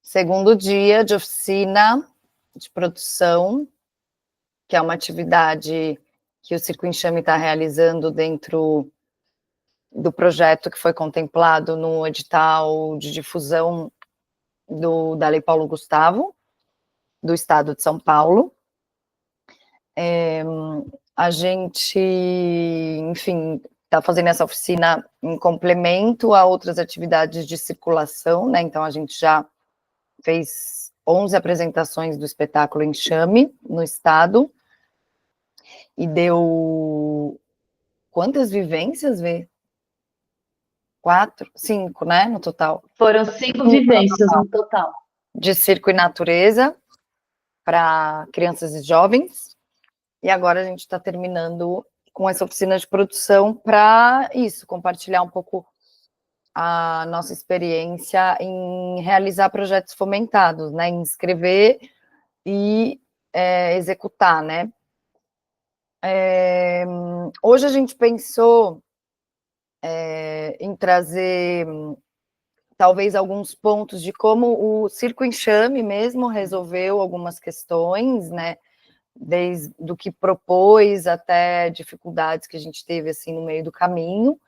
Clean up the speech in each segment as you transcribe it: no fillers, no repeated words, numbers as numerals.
Segundo dia de oficina de produção, que é uma atividade que o Circo Enxame está realizando dentro do projeto que foi contemplado no edital de difusão da Lei Paulo Gustavo, do Estado de São Paulo. A gente, enfim, está fazendo essa oficina em complemento a outras atividades de circulação, né? Então, a gente já fez 11 apresentações do espetáculo Enxame no Estado, e deu quantas vivências, Vê? 4, 5, né, no total. Foram 5 vivências no total. De circo e natureza, para crianças e jovens, e agora a gente está terminando com essa oficina de produção para isso, compartilhar um pouco a nossa experiência em realizar projetos fomentados, né, em escrever e executar, né. Hoje a gente pensou em trazer talvez alguns pontos de como o Circo Enxame mesmo resolveu algumas questões, né, desde o que propôs até dificuldades que a gente teve, assim, no meio do caminho,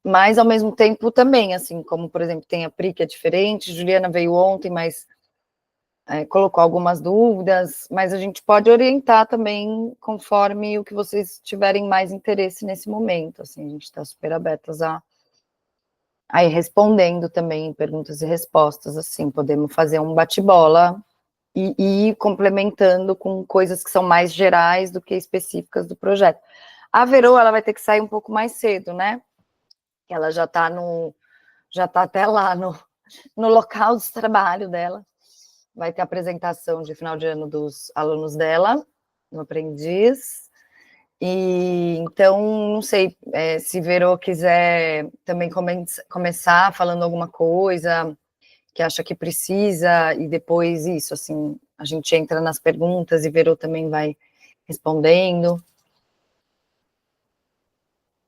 mas, ao mesmo tempo, também, assim, como, por exemplo, tem a Pri, que é diferente, Juliana veio ontem, mas colocou algumas dúvidas, mas a gente pode orientar também conforme o que vocês tiverem mais interesse nesse momento, assim, a gente está super abertas a ir respondendo também perguntas e respostas, assim, podemos fazer um bate-bola e ir complementando com coisas que são mais gerais do que específicas do projeto. A Verô, ela vai ter que sair um pouco mais cedo, né? Ela já está até lá no local de trabalho dela. Vai ter apresentação de final de ano dos alunos dela, no Aprendiz. E então, não sei, se Verô quiser também começar falando alguma coisa que acha que precisa, e depois isso, assim, a gente entra nas perguntas e Verô também vai respondendo.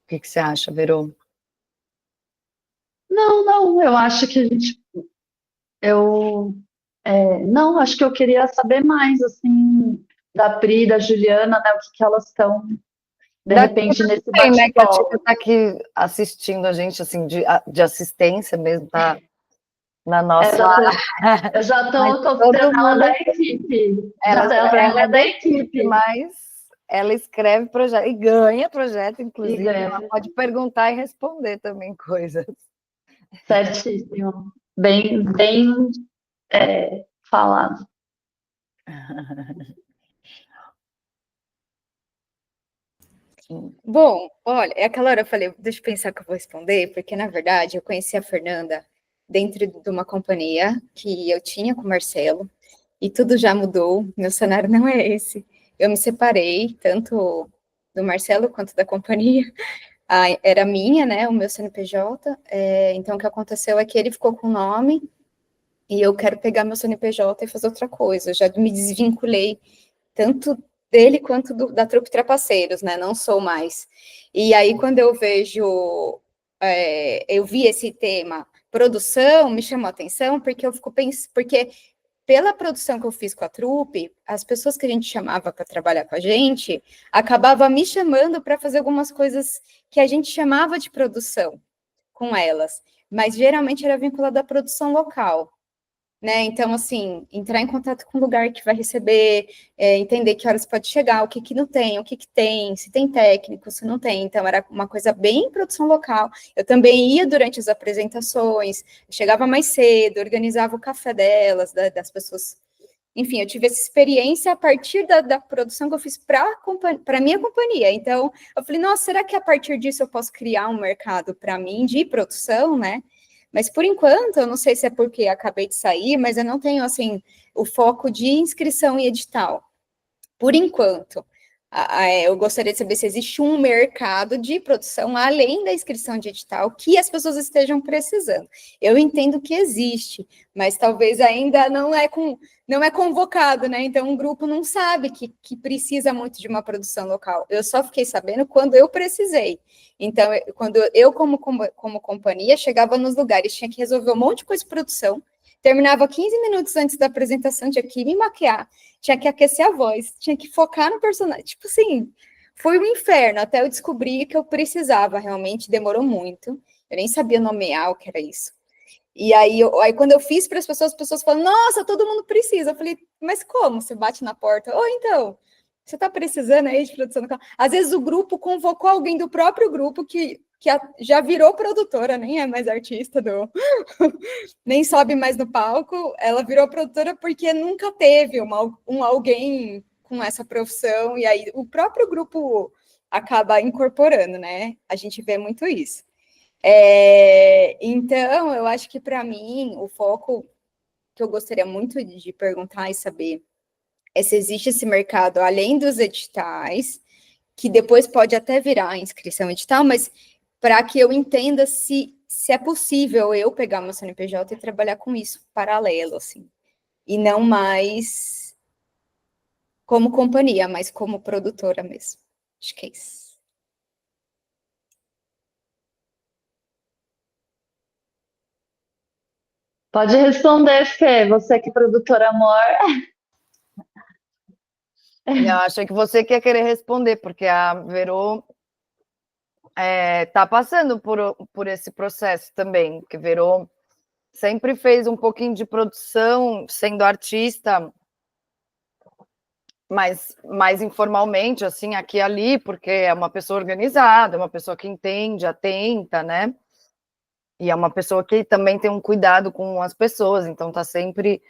O que você acha, Verô? Não, eu acho que a gente... não, acho que eu queria saber mais, assim, da Pri, da Juliana, né, o que elas estão, de repente, nesse bate-bola. Né, que a Tia está aqui assistindo a gente, assim, de assistência mesmo, tá na nossa... Eu já estou considerando ela da equipe. Ela é da equipe. Mas ela escreve projeto e ganha projeto, inclusive. Ela pode perguntar e responder também coisas. Certíssimo. Bem falado. Bom, olha, é aquela hora eu falei, deixa eu pensar que eu vou responder, porque, na verdade, eu conheci a Fernanda dentro de uma companhia que eu tinha com o Marcelo, e tudo já mudou, meu cenário não é esse. Eu me separei, tanto do Marcelo quanto da companhia. Era minha, né, o meu CNPJ, então o que aconteceu é que ele ficou com o nome, e eu quero pegar meu CNPJ e fazer outra coisa, eu já me desvinculei, tanto dele quanto da Trupe Trapaceiros, né, não sou mais. E aí, quando eu vejo, eu vi esse tema, produção, me chamou a atenção, porque eu fico pensando, porque pela produção que eu fiz com a Trupe, as pessoas que a gente chamava para trabalhar com a gente, acabava me chamando para fazer algumas coisas que a gente chamava de produção com elas, mas geralmente era vinculado à produção local. Né? Então, assim, entrar em contato com o lugar que vai receber, entender que horas pode chegar, o que que não tem, o que que tem, se tem técnico, se não tem. Então, era uma coisa bem produção local. Eu também ia durante as apresentações, chegava mais cedo, organizava o café delas, das pessoas. Enfim, eu tive essa experiência a partir da produção que eu fiz para a minha companhia. Então, eu falei, nossa, será que a partir disso eu posso criar um mercado para mim de produção, né? Mas, por enquanto, eu não sei se é porque acabei de sair, mas eu não tenho, assim, o foco de inscrição e edital. Por enquanto. Eu gostaria de saber se existe um mercado de produção, além da inscrição de edital, que as pessoas estejam precisando. Eu entendo que existe, mas talvez ainda não é convocado, né? Então, um grupo não sabe que precisa muito de uma produção local. Eu só fiquei sabendo quando eu precisei. Então, quando eu, como companhia, chegava nos lugares, tinha que resolver um monte de coisa de produção, terminava 15 minutos antes da apresentação, tinha que me maquiar, tinha que aquecer a voz, tinha que focar no personagem. Tipo assim, foi um inferno até eu descobrir que eu precisava, realmente demorou muito. Eu nem sabia nomear o que era isso. E aí quando eu fiz para as pessoas falam, nossa, todo mundo precisa. Eu falei, mas como? Você bate na porta? Ou então, você está precisando aí de produção local? Às vezes o grupo convocou alguém do próprio grupo que já virou produtora, nem é mais artista nem sobe mais no palco, ela virou produtora porque nunca teve alguém com essa profissão, e aí o próprio grupo acaba incorporando, né? A gente vê muito isso. Então, eu acho que para mim, o foco que eu gostaria muito de perguntar e saber é se existe esse mercado além dos editais, que depois pode até virar inscrição edital, mas para que eu entenda se é possível eu pegar meu CNPJ e trabalhar com isso paralelo, assim, e não mais como companhia, mas como produtora mesmo. Acho que é isso. Pode responder, Fê, você que é produtora amor. Eu achei que você que ia querer responder, porque a Verô está passando por esse processo também, porque Verô sempre fez um pouquinho de produção, sendo artista, mas mais informalmente, assim, aqui e ali, porque é uma pessoa organizada, é uma pessoa que entende, atenta, né? E é uma pessoa que também tem um cuidado com as pessoas, então está sempre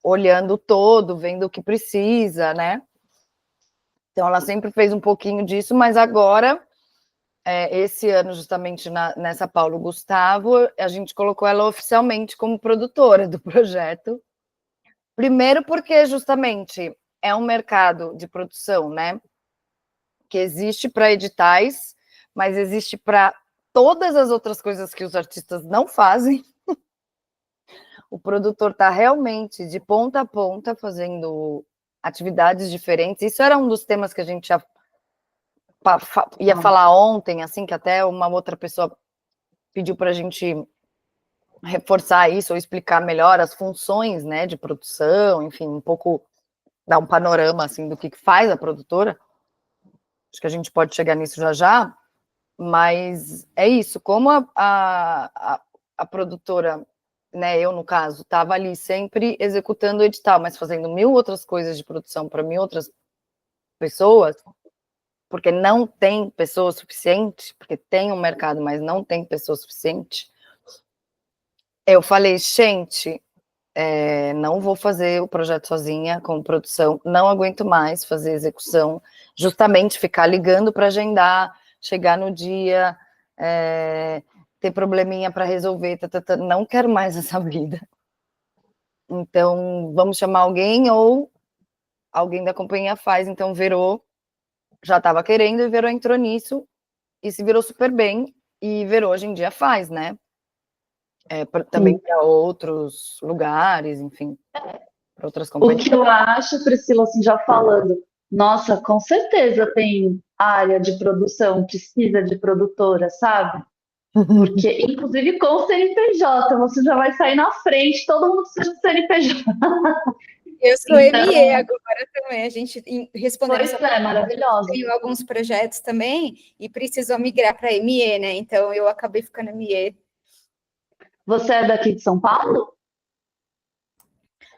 olhando o todo, vendo o que precisa, né? Então ela sempre fez um pouquinho disso, mas agora, esse ano, justamente nessa Paulo Gustavo, a gente colocou ela oficialmente como produtora do projeto. Primeiro porque, justamente, é um mercado de produção, né? Que existe para editais, mas existe para todas as outras coisas que os artistas não fazem. O produtor está realmente de ponta a ponta fazendo atividades diferentes. Isso era um dos temas que a gente ia falar ontem, assim, que até uma outra pessoa pediu para a gente reforçar isso ou explicar melhor as funções, né, de produção, enfim, um pouco dar um panorama assim do que faz a produtora. Acho que a gente pode chegar nisso já já, mas é isso, como a produtora, né, eu no caso, estava ali sempre executando o edital, mas fazendo 1000 outras coisas de produção para 1000 outras pessoas, porque não tem pessoa suficiente, porque tem um mercado, mas não tem pessoa suficiente. Eu falei, gente, não vou fazer o projeto sozinha, com produção, não aguento mais fazer execução, justamente ficar ligando para agendar, chegar no dia, ter probleminha para resolver, não quero mais essa vida. Então, vamos chamar alguém ou alguém da companhia faz. Então, Verô já estava querendo e Verô entrou nisso e se virou super bem. E Verô hoje em dia faz, né? Também para outros lugares, enfim, para outras O companhias. que eu acho, Priscila, assim, já falando, nossa, com certeza tem área de produção, precisa de produtora, sabe? Porque, inclusive, com o CNPJ, você já vai sair na frente, todo mundo precisa de CNPJ. Eu sou Então, ME agora também, a gente respondendo pois é, maravilhosa. tenho alguns projetos também e precisou migrar para ME, né? Então eu acabei ficando ME. Você é daqui de São Paulo?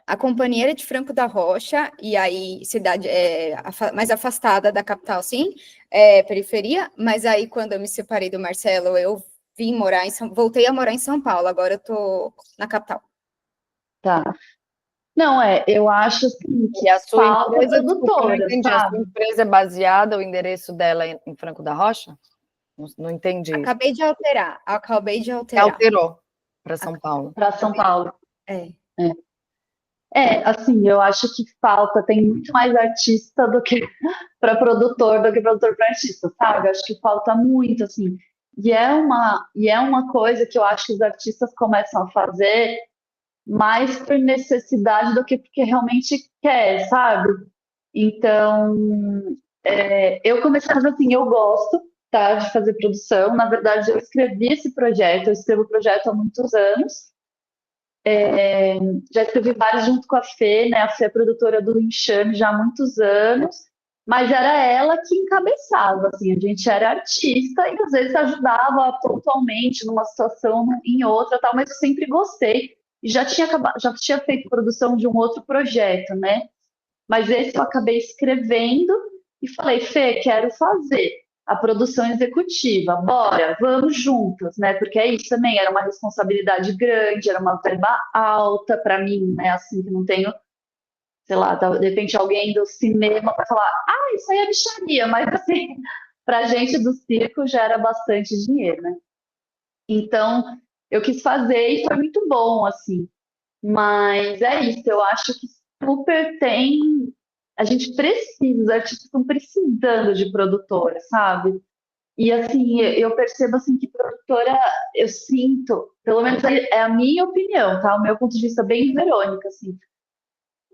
A companhia era de Franco da Rocha, e aí cidade mais afastada da capital, sim, periferia, mas aí quando eu me separei do Marcelo, eu vim morar voltei a morar em São Paulo, agora eu tô na capital. Tá. Não, eu acho assim, E que a sua falta empresa, desculpa, eu não produtora, entendi. A sua sabe? empresa é baseada, o endereço dela é em Franco da Rocha? Não entendi isso. Acabei de alterar. Alterou para São Paulo. Para São Paulo. É. É. Assim, eu acho que falta, tem muito mais artista do que para produtor, do que produtor para artista, sabe? Eu acho que falta muito, assim. E é uma coisa que eu acho que os artistas começam a fazer mais por necessidade do que porque realmente quer, sabe? Então, eu comecei a fazer assim, eu gosto, tá, de fazer produção. Na verdade, eu escrevi esse projeto, eu escrevo o projeto há muitos anos. Já escrevi vários junto com a Fê, né? A Fê é produtora do Enxame já há muitos anos, mas era ela que encabeçava, assim, a gente era artista e às vezes ajudava pontualmente numa situação, em outra, tal, mas eu sempre gostei. E já tinha feito produção de um outro projeto, né? Mas esse eu acabei escrevendo e falei, Fê, quero fazer a produção executiva, bora, vamos juntas, né? Porque é isso também, era uma responsabilidade grande, era uma verba alta para mim, né? Assim, que não tenho, sei lá, de repente alguém do cinema para falar, isso aí é bicharia, mas assim, para gente do circo já era bastante dinheiro, né? Então, eu quis fazer e foi muito bom, assim. Mas é isso, eu acho que super tem. A gente precisa, os artistas estão precisando de produtora, sabe? E assim, eu percebo assim que produtora, eu sinto, pelo menos é a minha opinião, tá? O meu ponto de vista bem Verônica, assim.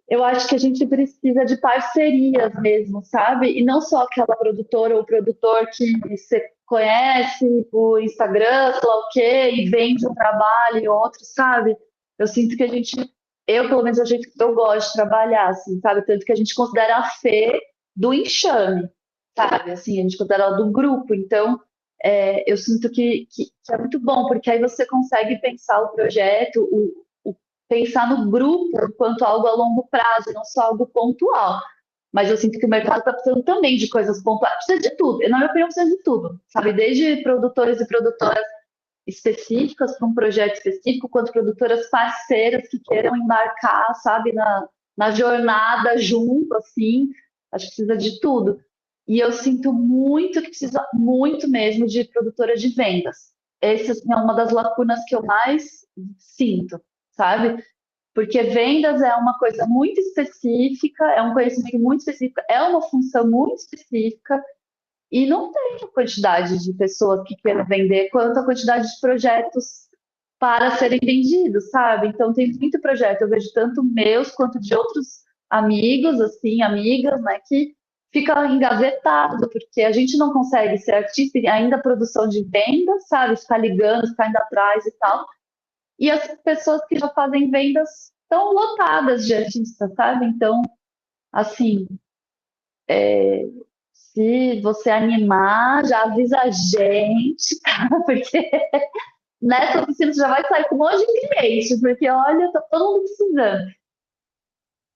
Eu acho que a gente precisa de parcerias mesmo, sabe? E não só aquela produtora ou produtor que você conhece por Instagram, sei lá o quê, e vende um trabalho e outro, sabe? Eu sinto que eu pelo menos, eu gosto de trabalhar, assim, sabe? Tanto que a gente considera a Fê do Enxame, sabe? Assim, a gente considera ela do grupo. Então, eu sinto que é muito bom, porque aí você consegue pensar o projeto, pensar no grupo enquanto algo a longo prazo, não só algo pontual. Mas eu sinto que o mercado está precisando também de coisas pontuais. Precisa de tudo. Na minha opinião, precisa de tudo. Sabe? Desde produtores e produtoras específicas para um projeto específico, quanto produtoras parceiras que queiram embarcar, sabe, na jornada junto, assim. Acho que precisa de tudo. E eu sinto muito que precisa muito mesmo de produtora de vendas. Essa assim, é uma das lacunas que eu mais sinto, sabe? Porque vendas é uma coisa muito específica, é um conhecimento muito específico, é uma função muito específica, e não tem a quantidade de pessoas que queiram vender quanto a quantidade de projetos para serem vendidos, sabe? Então tem muito projeto, eu vejo tanto meus quanto de outros amigos, assim, amigas, né, que fica engavetado, porque a gente não consegue ser artista e ainda produção de vendas, sabe? Ficar ligando, ficar indo atrás e tal. E as pessoas que já fazem vendas estão lotadas de artistas, sabe? Então, assim, se você animar, já avisa a gente, tá? Porque nessa oficina você já vai sair com um monte de clientes, porque olha, tá todo mundo precisando.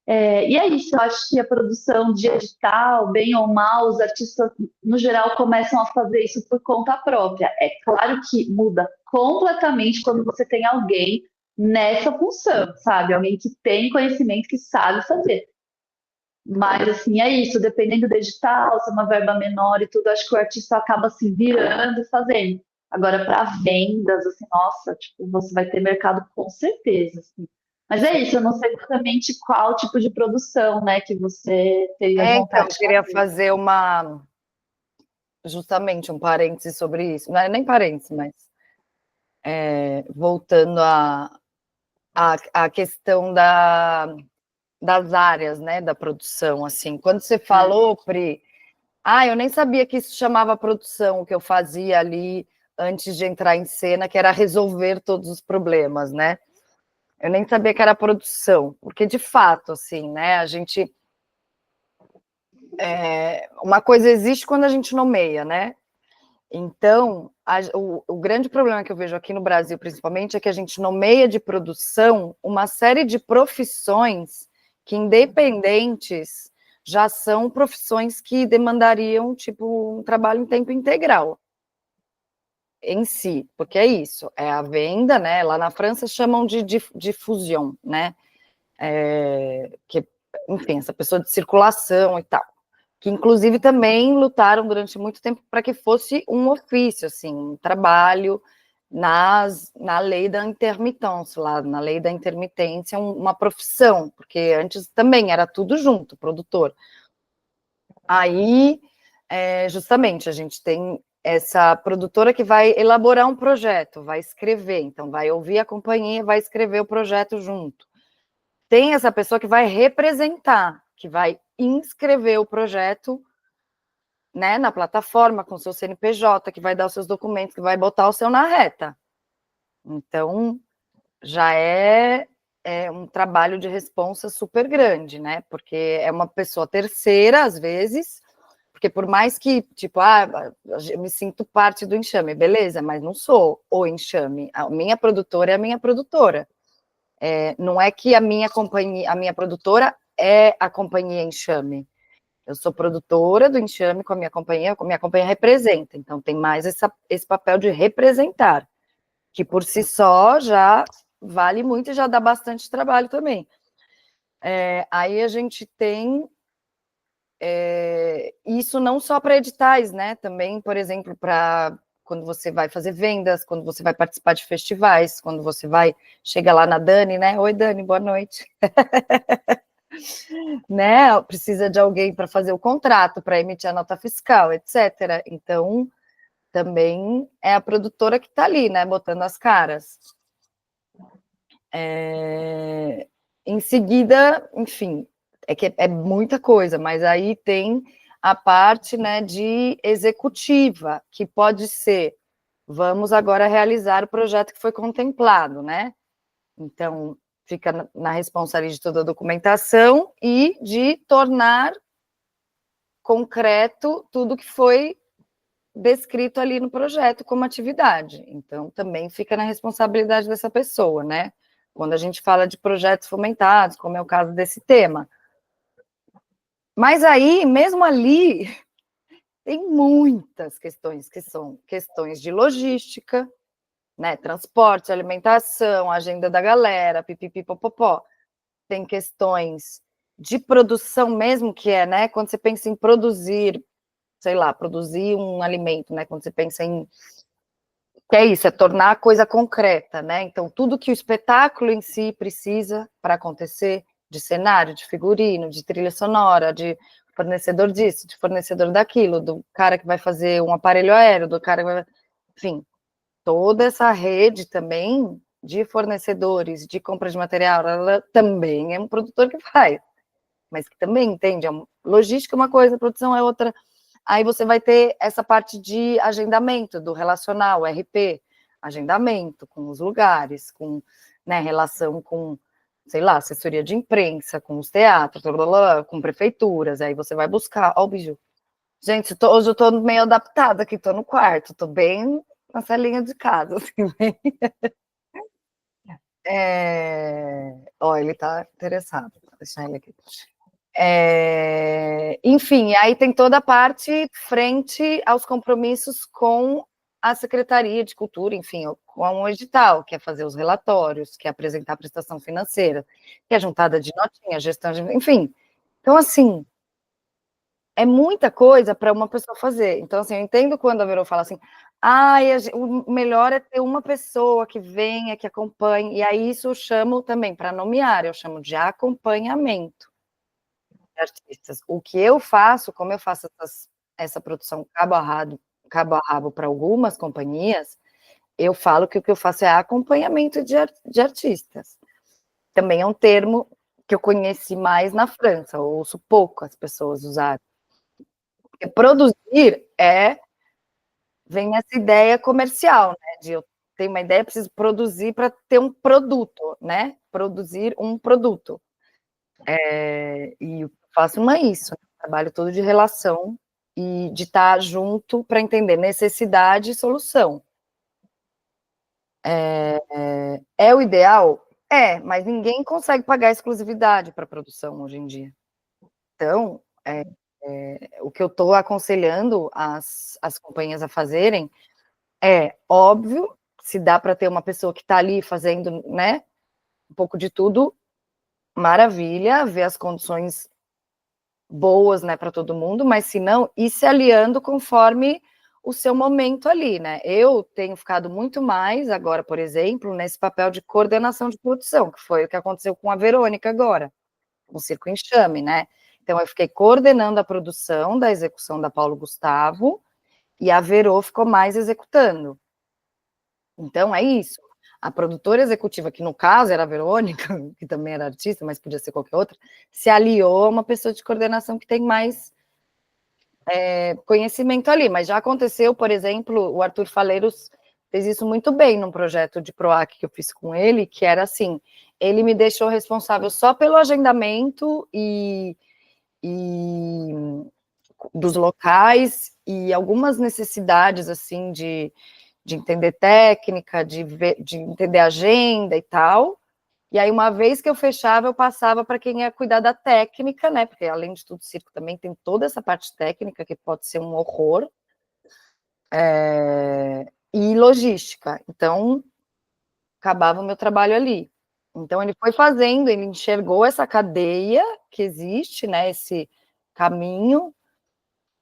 E é isso, eu acho que a produção de edital, bem ou mal, os artistas, no geral, começam a fazer isso por conta própria. É claro que muda completamente quando você tem alguém nessa função, sabe? Alguém que tem conhecimento, que sabe fazer. Mas, assim, é isso, dependendo do edital, se é uma verba menor e tudo, acho que o artista acaba se virando e fazendo. Agora, para vendas, assim, nossa, tipo, você vai ter mercado com certeza, assim. Mas é isso, eu não sei exatamente qual tipo de produção, né, que você teria Então, vontade eu de queria fazer. fazer justamente um parêntese sobre isso. Não é nem parêntese, mas voltando à questão das áreas, né, da produção, assim. Quando você falou, Pri, eu nem sabia que isso chamava produção, o que eu fazia ali antes de entrar em cena, que era resolver todos os problemas, né? Eu nem sabia que era produção, porque de fato, assim, né, a gente... uma coisa existe quando a gente nomeia, né? Então, o grande problema que eu vejo aqui no Brasil, principalmente, é que a gente nomeia de produção uma série de profissões que, independentes, já são profissões que demandariam, tipo, um trabalho em tempo integral em si, porque é isso, é a venda, né? Lá na França chamam de difusion, né? Que, enfim, essa pessoa de circulação e tal, que inclusive também lutaram durante muito tempo para que fosse um ofício, assim, um trabalho na lei da intermitência, lá na lei da intermitência, uma profissão, porque antes também era tudo junto, produtor. Aí, justamente, a gente tem essa produtora que vai elaborar um projeto, vai escrever, então vai ouvir a companhia, vai escrever o projeto junto. Tem essa pessoa que vai representar, que vai inscrever o projeto, né, na plataforma, com o seu CNPJ, que vai dar os seus documentos, que vai botar o seu na reta. Então, já é um trabalho de responsa super grande, né? Porque é uma pessoa terceira, às vezes, porque por mais que, tipo, eu me sinto parte do enxame, beleza, mas não sou o enxame. A minha produtora é a minha produtora. Não é que a minha companhia, a minha produtora é a companhia enxame. Eu sou produtora do enxame com a minha companhia representa, então tem mais esse papel de representar, que por si só já vale muito e já dá bastante trabalho também. Aí a gente tem isso não só para editais, né? Também, por exemplo, para quando você vai fazer vendas, quando você vai participar de festivais, quando você vai, chega lá na Dani, né? Oi, Dani, boa noite. Né? Precisa de alguém para fazer o contrato, para emitir a nota fiscal, etc. Então, também é a produtora que está ali, né? Botando as caras. Em seguida, enfim, que é muita coisa, mas aí tem a parte, né, de executiva, que pode ser, vamos agora realizar o projeto que foi contemplado, né? Então, fica na responsabilidade de toda a documentação e de tornar concreto tudo que foi descrito ali no projeto como atividade. Então, também fica na responsabilidade dessa pessoa, né? Quando a gente fala de projetos fomentados, como é o caso desse tema. Mas aí, mesmo ali, tem muitas questões que são questões de logística, né? Transporte, alimentação, agenda da galera, pipipipopopó. Tem questões de produção mesmo, que é, né? Quando você pensa em produzir, sei lá, produzir um alimento, né? Quando você pensa em... Que é isso, é tornar a coisa concreta, né? Então, tudo que o espetáculo em si precisa para acontecer, de cenário, de figurino, de trilha sonora, de fornecedor disso, de fornecedor daquilo, do cara que vai fazer um aparelho aéreo, do cara que vai... Enfim, toda essa rede também de fornecedores, de compra de material, ela também é um produtor que faz, mas que também entende, logística é uma coisa, produção é outra. Aí você vai ter essa parte de agendamento do relacional, RP, agendamento com os lugares, com, né, relação com, sei lá, assessoria de imprensa, com os teatros, blá, blá, blá, com prefeituras, aí você vai buscar, ó o biju. Gente, hoje eu tô meio adaptada aqui, tô no quarto, tô bem na salinha de casa, assim, bem... Ó, ele tá interessado, vou deixar ele aqui. Enfim, aí tem toda a parte frente aos compromissos com a Secretaria de Cultura, enfim, com o edital, que é fazer os relatórios, que é apresentar a prestação financeira, que é juntada de notinha, gestão de... Enfim, então, assim, é muita coisa para uma pessoa fazer. Então, assim, eu entendo quando a Verô fala assim, o melhor é ter uma pessoa que venha, que acompanhe, e aí isso eu chamo também, para nomear, eu chamo de acompanhamento de artistas. O que eu faço, como eu faço essa produção cabo a rabo para algumas companhias, eu falo que o que eu faço é acompanhamento de artistas. Também é um termo que eu conheci mais na França, eu ouço pouco as pessoas usarem. Porque produzir vem essa ideia comercial, né? De eu tenho uma ideia, preciso produzir para ter um produto, né? Produzir um produto. E eu faço isso, trabalho todo de relação e de estar junto para entender necessidade e solução. É o ideal? Mas ninguém consegue pagar exclusividade para produção hoje em dia. Então, o que eu estou aconselhando as companhias a fazerem óbvio, se dá para ter uma pessoa que está ali fazendo, né, um pouco de tudo, maravilha, ver as condições boas, né, para todo mundo, mas se não, ir se aliando conforme o seu momento ali, né? Eu tenho ficado muito mais agora, por exemplo, nesse papel de coordenação de produção, que foi o que aconteceu com a Verônica agora, com o Circo Enxame, né? Então, eu fiquei coordenando a produção da execução da Paulo Gustavo, e a Verô ficou mais executando. Então, é isso. A produtora executiva, que no caso era a Verônica, que também era artista, mas podia ser qualquer outra, se aliou a uma pessoa de coordenação que tem mais conhecimento ali. Mas já aconteceu, por exemplo, o Arthur Faleiros fez isso muito bem num projeto de PROAC que eu fiz com ele, que era assim, ele me deixou responsável só pelo agendamento e dos locais e algumas necessidades, assim, de entender técnica, de entender agenda e tal. E aí, uma vez que eu fechava, eu passava para quem ia cuidar da técnica, né? Porque, além de tudo, o circo também tem toda essa parte técnica, que pode ser um horror, e logística. Então, acabava o meu trabalho ali. Então, ele foi fazendo, ele enxergou essa cadeia que existe, né? Esse caminho,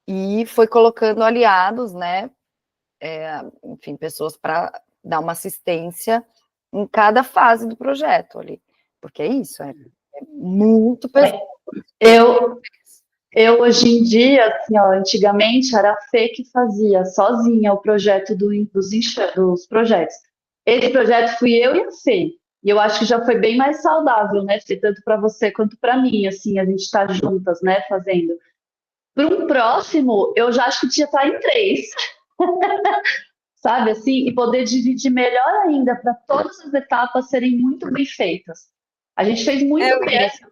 e foi colocando aliados, né? Enfim, pessoas para dar uma assistência em cada fase do projeto ali. Porque é isso, é muito pesado. Eu hoje em dia, assim, ó, antigamente era a Fê que fazia sozinha o projeto dos projetos. Esse projeto fui eu e a Fê. E eu acho que já foi bem mais saudável, né, Fê? Tanto para você quanto para mim, assim, a gente está juntas, né, fazendo. Para um próximo, eu já acho que tinha estar em 3, sabe, assim, e poder dividir melhor ainda para todas as etapas serem muito bem feitas. A gente fez muito bem, assim,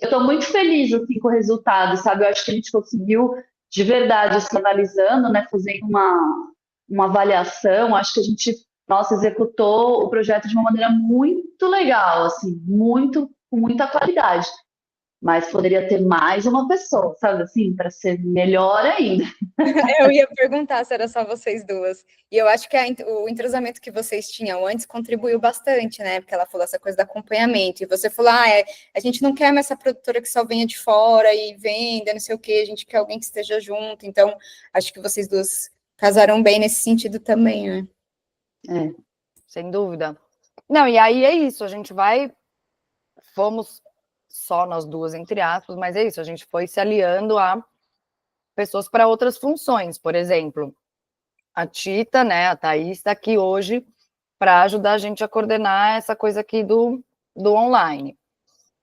eu estou muito feliz assim, com o resultado, sabe? Eu acho que a gente conseguiu, de verdade, assim, analisando, né, fazendo uma avaliação, acho que a gente, nossa, executou o projeto de uma maneira muito legal, assim, com muita qualidade. Mas poderia ter mais uma pessoa, sabe assim, para ser melhor ainda. Eu ia perguntar se era só vocês duas. E eu acho que o entrosamento que vocês tinham antes contribuiu bastante, né? Porque ela falou essa coisa do acompanhamento. E você falou, a gente não quer mais essa produtora que só venha de fora e venda, não sei o quê, a gente quer alguém que esteja junto. Então, acho que vocês duas casaram bem nesse sentido também, né? Sem dúvida. Não, e aí é isso, a gente fomos só nós duas, entre aspas, mas é isso, a gente foi se aliando a pessoas para outras funções. Por exemplo, a Tita, né, a Thaís está aqui hoje para ajudar a gente a coordenar essa coisa aqui do online.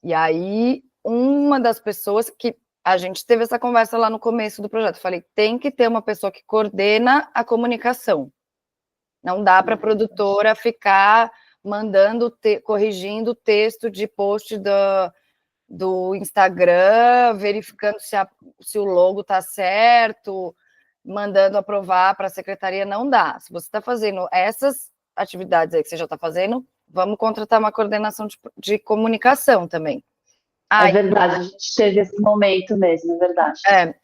E aí, uma das pessoas que a gente teve essa conversa lá no começo do projeto, eu falei, tem que ter uma pessoa que coordena a comunicação. Não dá para a produtora ficar corrigindo o texto de post do Instagram, verificando se o logo está certo, mandando aprovar para a secretaria, não dá. Se você está fazendo essas atividades aí que você já está fazendo, vamos contratar uma coordenação de comunicação também. É verdade, a gente teve esse momento mesmo, é verdade.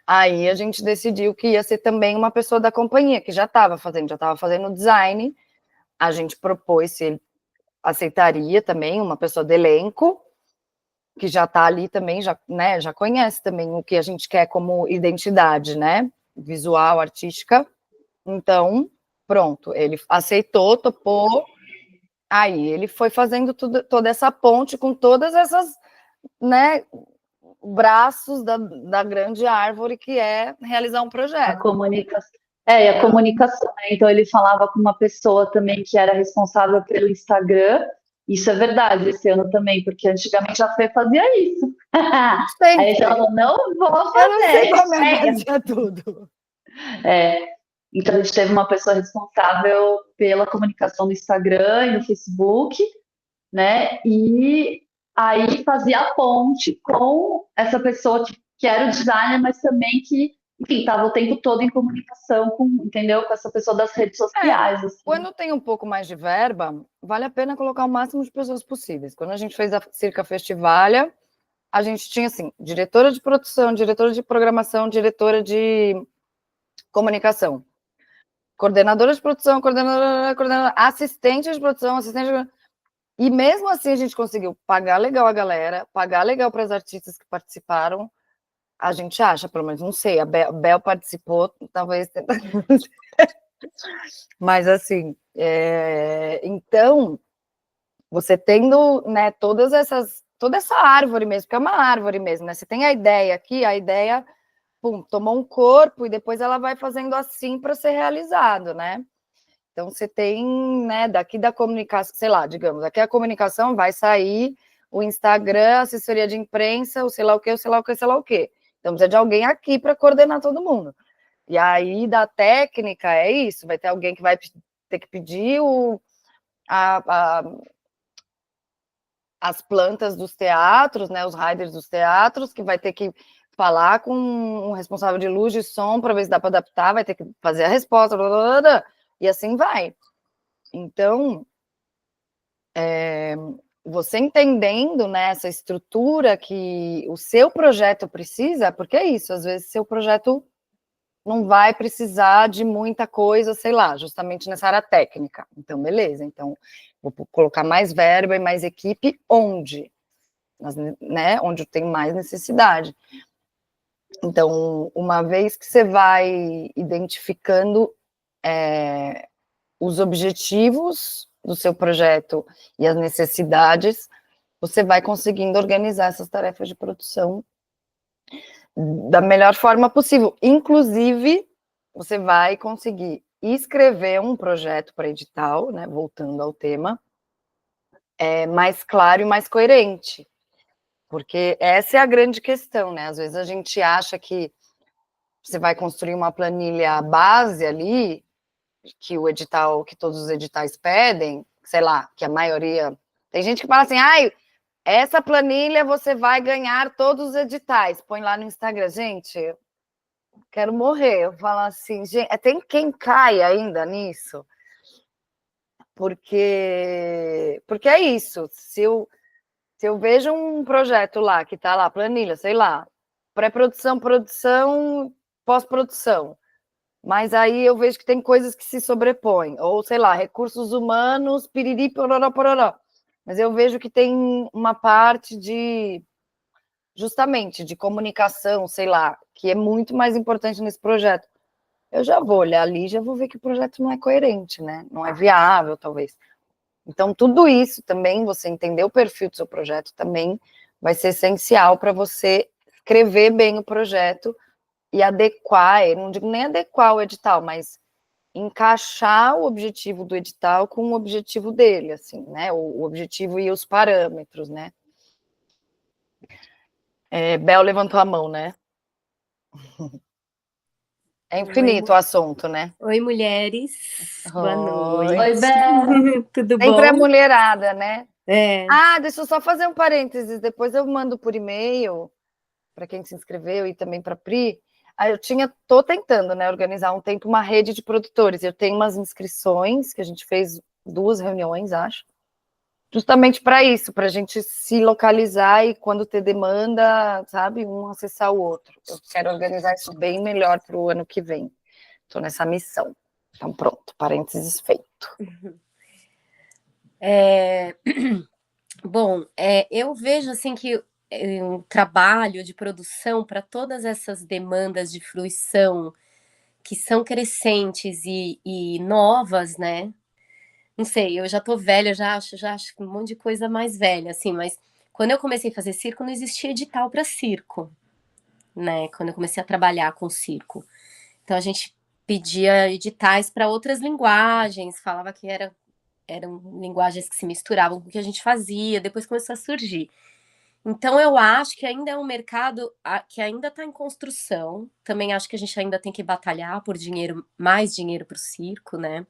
Aí a gente decidiu que ia ser também uma pessoa da companhia, que já estava fazendo design, a gente propôs se ele aceitaria também uma pessoa do elenco, que já está ali também, já conhece também o que a gente quer como identidade, né? Visual, artística. Então, pronto, ele aceitou, topou. Aí ele foi fazendo toda essa ponte com todas essas, né, braços da grande árvore que é realizar um projeto. A comunicação. E a comunicação, né? Então ele falava com uma pessoa também que era responsável pelo Instagram. Isso é verdade, esse ano também, porque antigamente a Fê fazia isso. Aí ele falou, não vou fazer. Eu não sei como é tudo. Então a gente teve uma pessoa responsável pela comunicação no Instagram e no Facebook, né? E aí fazia a ponte com essa pessoa que era o designer, mas também que, enfim, estava o tempo todo em comunicação entendeu? Com essa pessoa das redes sociais. Assim. Quando tem um pouco mais de verba, vale a pena colocar o máximo de pessoas possíveis. Quando a gente fez a Circa Festivalha, a gente tinha, assim, diretora de produção, diretora de programação, diretora de comunicação, coordenadora de produção, coordenadora, assistente de produção, E mesmo assim a gente conseguiu pagar legal a galera, pagar legal para as artistas que participaram, A gente acha, pelo menos, não sei, a Bel participou, talvez... Mas, assim, então, você tendo, né, toda essa árvore mesmo, porque é uma árvore mesmo, né? Você tem a ideia aqui, a ideia, pum, tomou um corpo e depois ela vai fazendo assim para ser realizado, né? Então, você tem, né, daqui da comunicação, sei lá, digamos, daqui a comunicação vai sair o Instagram, a assessoria de imprensa, o sei lá o quê, o sei lá o quê, sei lá o quê. Então, precisa de alguém aqui para coordenar todo mundo. E aí, da técnica, é isso, vai ter alguém que vai ter que pedir as plantas dos teatros, né, os riders dos teatros, que vai ter que falar com um responsável de luz e som para ver se dá para adaptar, vai ter que fazer a resposta, blá, blá, blá, e assim vai. Então, você entendendo, né, essa estrutura que o seu projeto precisa, porque é isso, às vezes seu projeto não vai precisar de muita coisa, sei lá, justamente nessa área técnica. Então, beleza, então vou colocar mais verba e mais equipe onde? Né, onde tem mais necessidade. Então, uma vez que você vai identificando os objetivos do seu projeto e as necessidades, você vai conseguindo organizar essas tarefas de produção da melhor forma possível. Inclusive, você vai conseguir escrever um projeto para edital, né, voltando ao tema, mais claro e mais coerente. Porque essa é a grande questão, né? Às vezes a gente acha que você vai construir uma planilha base ali, que o edital, que todos os editais pedem, sei lá, que a maioria. Tem gente que fala assim, ai, essa planilha você vai ganhar todos os editais. Põe lá no Instagram, gente. Quero morrer. Eu falo assim, gente, tem quem cai ainda nisso? Porque é isso. Se eu vejo um projeto lá que está lá, planilha, sei lá, pré-produção, produção, pós-produção, mas aí eu vejo que tem coisas que se sobrepõem, ou sei lá, recursos humanos, piriri, pororó, pororó. Mas eu vejo que tem uma parte justamente, de comunicação, sei lá, que é muito mais importante nesse projeto. Eu já vou olhar ali, já vou ver que o projeto não é coerente, né? Não é viável, talvez. Então, tudo isso também, você entender o perfil do seu projeto também vai ser essencial para você escrever bem o projeto e adequar, eu não digo nem adequar o edital, mas encaixar o objetivo do edital com o objetivo dele, assim, né? O objetivo e os parâmetros, né? Bel levantou a mão, né? É infinito o assunto, né? Oi, mulheres. Boa noite. Oi, Bel. Tudo Sempre bom? a mulherada, né? É. Deixa eu só fazer um parênteses, depois eu mando por e-mail para quem se inscreveu e também para a Pri. Tô tentando, né, organizar um tempo uma rede de produtores. Eu tenho umas inscrições que a gente fez 2 reuniões, acho, justamente para isso, para a gente se localizar e quando ter demanda, sabe, um acessar o outro. Eu quero organizar isso bem melhor para o ano que vem. Estou nessa missão. Então, pronto, parênteses feito. Bom, eu vejo assim que um trabalho de produção para todas essas demandas de fruição que são crescentes e novas, né? Não sei, eu já tô velha, já acho um monte de coisa mais velha, assim, mas quando eu comecei a fazer circo, não existia edital para circo, né? Quando eu comecei a trabalhar com circo. Então a gente pedia editais para outras linguagens, falava que eram linguagens que se misturavam com o que a gente fazia, depois começou a surgir. Então eu acho que ainda é um mercado que ainda está em construção. Também acho que a gente ainda tem que batalhar por dinheiro, mais dinheiro para o circo, né?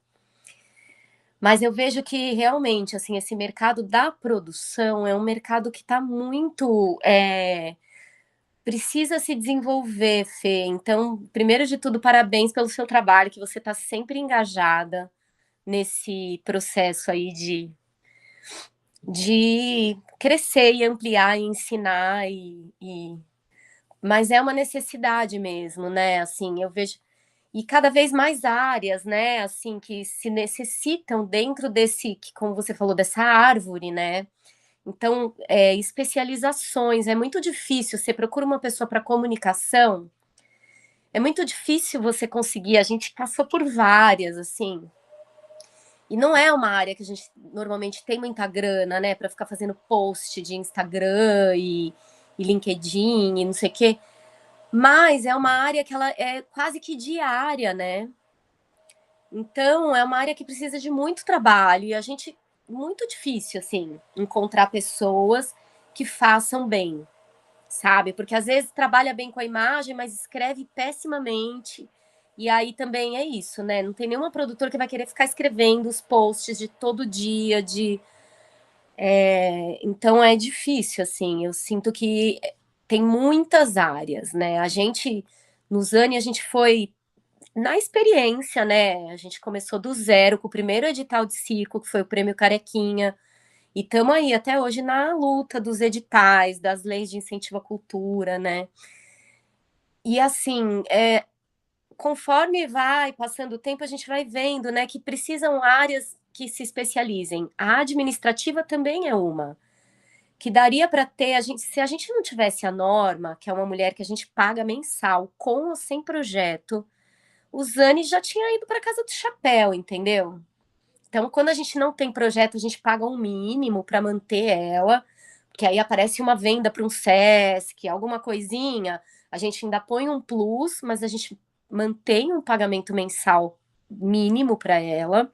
Mas eu vejo que realmente assim esse mercado da produção é um mercado que está muito precisa se desenvolver, Fê. Então, primeiro de tudo, parabéns pelo seu trabalho, que você está sempre engajada nesse processo aí de crescer e ampliar e ensinar mas é uma necessidade mesmo, né? Assim, eu vejo e cada vez mais áreas, né? Assim que se necessitam dentro desse, que como você falou, dessa árvore, né? Então, especializações, é muito difícil. Você procura uma pessoa para comunicação, é muito difícil você conseguir. A gente passou por várias, assim. E não é uma área que a gente normalmente tem muita grana, né, para ficar fazendo post de Instagram e LinkedIn e não sei o quê. Mas é uma área que ela é quase que diária, né? Então, é uma área que precisa de muito trabalho e a gente muito difícil assim encontrar pessoas que façam bem, sabe? Porque às vezes trabalha bem com a imagem, mas escreve pessimamente. E aí também é isso, né? Não tem nenhuma produtora que vai querer ficar escrevendo os posts de todo dia, então é difícil, assim. Eu sinto que tem muitas áreas, né? A gente, no Zane, a gente foi na experiência, né? A gente começou do zero com o primeiro edital de ciclo, que foi o Prêmio Carequinha. E estamos aí até hoje na luta dos editais, das leis de incentivo à cultura, né? E assim, conforme vai passando o tempo, a gente vai vendo, né, que precisam áreas que se especializem. A administrativa também é uma, que daria para ter, se a gente não tivesse a Norma, que é uma mulher que a gente paga mensal, com ou sem projeto, o Zane já tinha ido para casa do chapéu, entendeu? Então, quando a gente não tem projeto, a gente paga um mínimo para manter ela, que aí aparece uma venda para um SESC, alguma coisinha, a gente ainda põe um plus, mas a gente mantém um pagamento mensal mínimo para ela.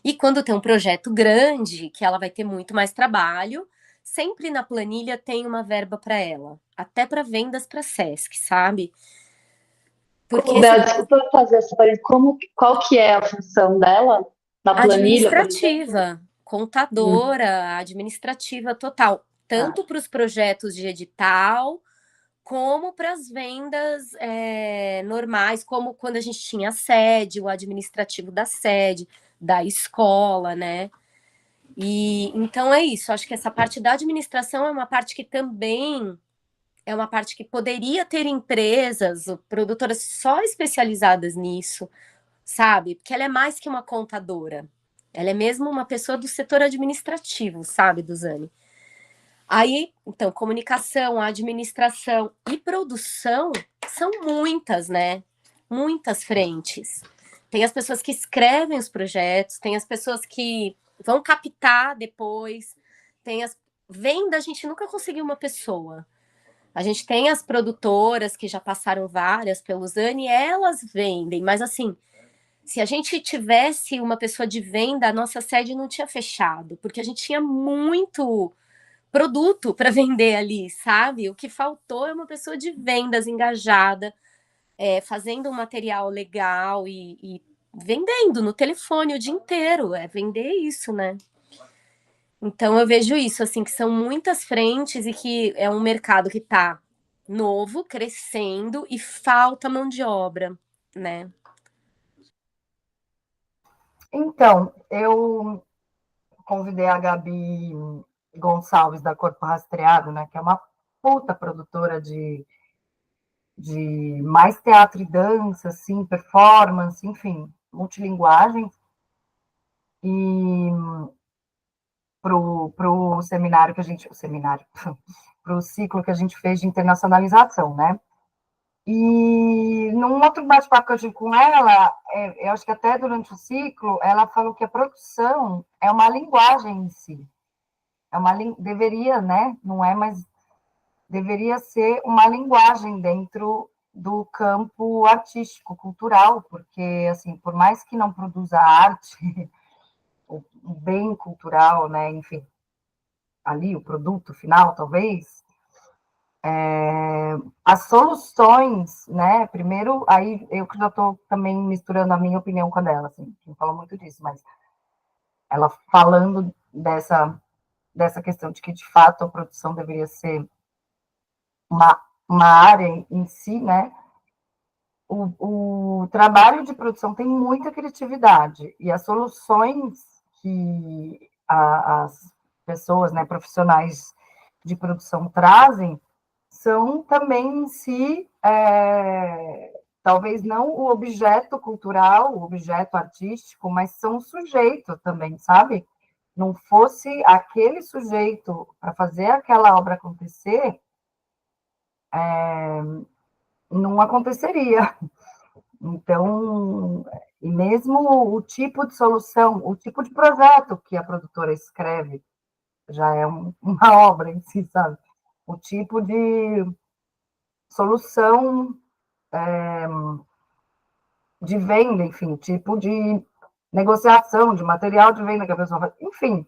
E quando tem um projeto grande, que ela vai ter muito mais trabalho, sempre na planilha tem uma verba para ela, até para vendas para SESC, sabe? Porque Bel, desculpa fazer essa pergunta. Qual que é a função dela na planilha, por exemplo? administrativa, contadora, administrativa total, Tá. tanto para os projetos de edital, como para as vendas normais, como quando a gente tinha a sede, o administrativo da sede, da escola, né? E então é isso. Acho que essa parte da administração é uma parte que também é uma parte que poderia ter empresas, ou produtoras só especializadas nisso, sabe? Porque ela é mais que uma contadora. Ela é mesmo uma pessoa do setor administrativo, sabe, Duzane? Aí, então, comunicação, administração e produção são muitas, né? Muitas frentes. Tem as pessoas que escrevem os projetos, tem as pessoas que vão captar depois, tem as. Venda, a gente nunca conseguiu uma pessoa. A gente tem as produtoras que já passaram várias pelo Zane, elas vendem, mas assim, se a gente tivesse uma pessoa de venda, a nossa sede não tinha fechado, porque a gente tinha muito produto para vender ali, sabe? O que faltou é uma pessoa de vendas engajada, fazendo um material legal e vendendo no telefone o dia inteiro, vender isso, né? Então eu vejo isso, assim, que são muitas frentes e que é um mercado que está novo, crescendo e falta mão de obra, né? Então, eu convidei a Gabi Gonçalves da Corpo Rastreado, né, que é uma puta produtora de mais teatro e dança, assim, performance, enfim, multilinguagem, e pro seminário que a gente, para o ciclo que a gente fez de internacionalização, né? E num outro bate-papo que eu tive com ela, eu acho que até durante o ciclo, ela falou que a produção é uma linguagem em si. Deveria, né? Não é, mas deveria ser uma linguagem dentro do campo artístico, cultural, porque, assim, por mais que não produza arte, o bem cultural, né? Enfim, ali o produto final, talvez, as soluções, né? Primeiro, aí eu que já estou também misturando a minha opinião com a dela, assim, não fala muito disso, mas ela falando dessa questão de que, de fato, a produção deveria ser uma área em si, né? O trabalho de produção tem muita criatividade e as soluções que as pessoas, né, profissionais de produção trazem são também em si, talvez não o objeto cultural, o objeto artístico, mas são o sujeito também, sabe? não fosse aquele sujeito para fazer aquela obra acontecer, não aconteceria. Então, e mesmo o tipo de solução, o tipo de projeto que a produtora escreve, já é uma obra em si, sabe? O tipo de solução de venda, enfim, tipo de negociação, de material de venda que a pessoa faz, enfim.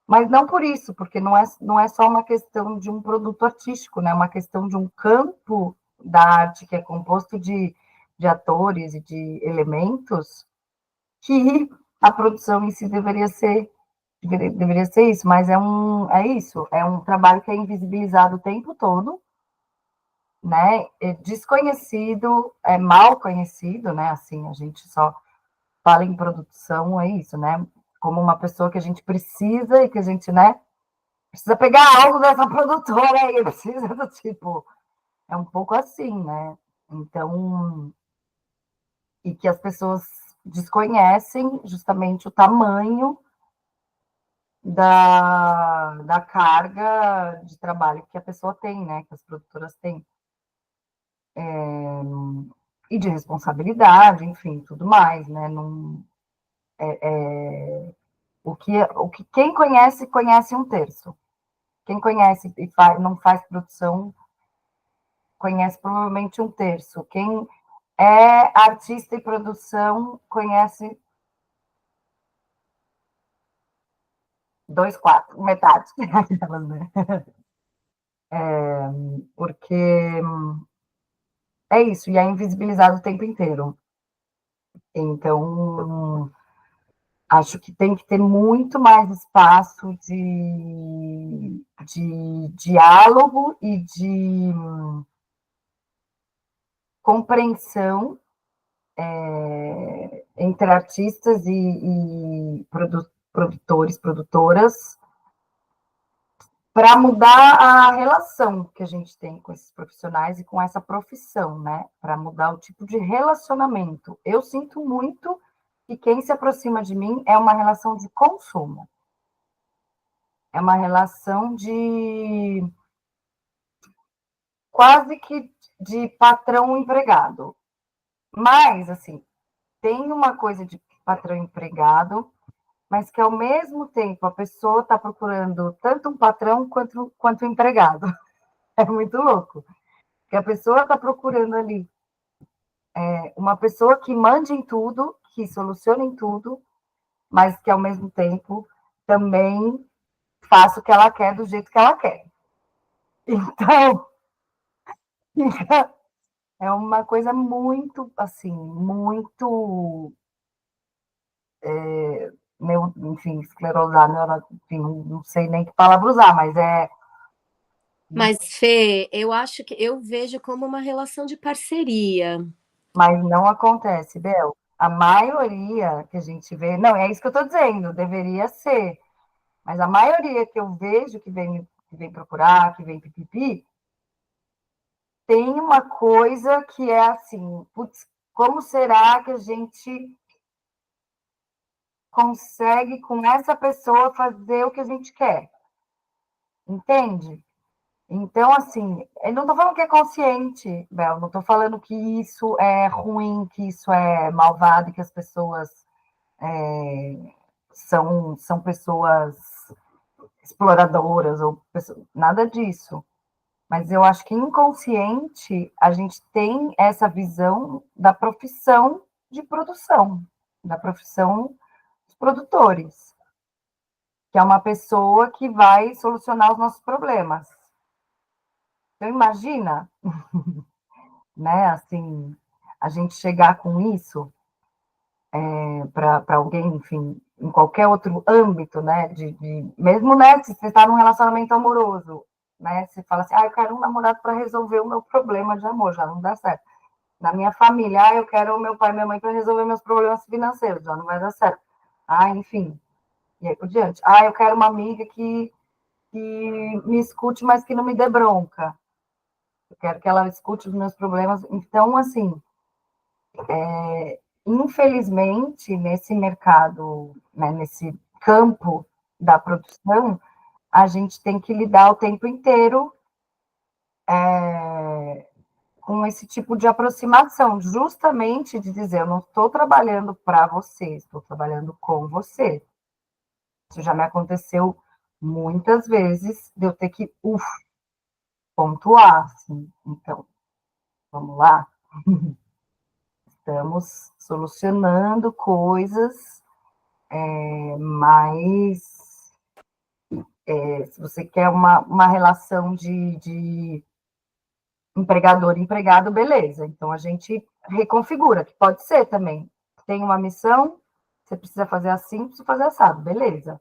Mas não por isso, porque não é só uma questão de um produto artístico, né? É uma questão de um campo da arte que é composto de atores e de elementos que a produção em si deveria ser isso, mas é isso, é um trabalho que é invisibilizado o tempo todo, né? É desconhecido, é mal conhecido, né? Assim, a gente só fala em produção, é isso, né? Como uma pessoa que a gente precisa e que a gente, né? Precisa pegar algo dessa produtora aí, precisa do tipo, é um pouco assim, né? Então, e que as pessoas desconhecem justamente o tamanho da carga de trabalho que a pessoa tem, né? Que as produtoras têm. E de responsabilidade, enfim, tudo mais, né? Não, o que quem conhece, conhece um terço. Quem conhece e não faz produção, conhece provavelmente um terço. Quem é artista e produção, conhece 2/4, metade. Né? Porque é isso, e é invisibilizado o tempo inteiro. Então, acho que tem que ter muito mais espaço de diálogo e de compreensão entre artistas e produtores, produtoras, para mudar a relação que a gente tem com esses profissionais e com essa profissão, né? Para mudar o tipo de relacionamento. Eu sinto muito que quem se aproxima de mim é uma relação de consumo. É uma relação de quase que de patrão empregado. Mas, assim, tem uma coisa de patrão empregado, mas que ao mesmo tempo a pessoa está procurando tanto um patrão quanto um empregado. É muito louco. Porque a pessoa está procurando ali uma pessoa que mande em tudo, que solucione em tudo, mas que ao mesmo tempo também faça o que ela quer do jeito que ela quer. Então, é uma coisa muito, assim, muito, enfim, esclerosada, enfim, não sei nem que palavra usar, mas Mas, Fê, eu acho que eu vejo como uma relação de parceria. mas não acontece, Bel. A maioria que a gente vê, não, é isso que eu estou dizendo, deveria ser, mas a maioria que eu vejo que vem procurar, que vem pipipi, tem uma coisa que é assim, putz, como será que a gente consegue com essa pessoa fazer o que a gente quer? Entende? Então, assim, eu não estou falando que é consciente, Bel, não estou falando que isso é ruim, que isso é malvado, que as pessoas são pessoas exploradoras, ou nada disso. Mas eu acho que inconsciente a gente tem essa visão da profissão de produção, da profissão dos produtores, que é uma pessoa que vai solucionar os nossos problemas. Então, imagina, né, assim, a gente chegar com isso para alguém, enfim, em qualquer outro âmbito, né, mesmo, né, se você está num relacionamento amoroso, né, você fala assim, eu quero um namorado para resolver o meu problema de amor, já não dá certo. Na minha família, eu quero o meu pai e minha mãe para resolver meus problemas financeiros, já não vai dar certo. Enfim, e aí por diante. Eu quero uma amiga que me escute, mas que não me dê bronca. Eu quero que ela escute os meus problemas. Então, assim, infelizmente, nesse mercado, né, nesse campo da produção, a gente tem que lidar o tempo inteiro com esse tipo de aproximação, justamente de dizer, eu não estou trabalhando para você, estou trabalhando com você. Isso já me aconteceu muitas vezes, de eu ter que, pontuar, assim, então, vamos lá, estamos solucionando coisas, mas se você quer uma relação de empregador e empregado, beleza. Então, a gente reconfigura, que pode ser também. Tem uma missão, você precisa fazer assim, precisa fazer assado, beleza.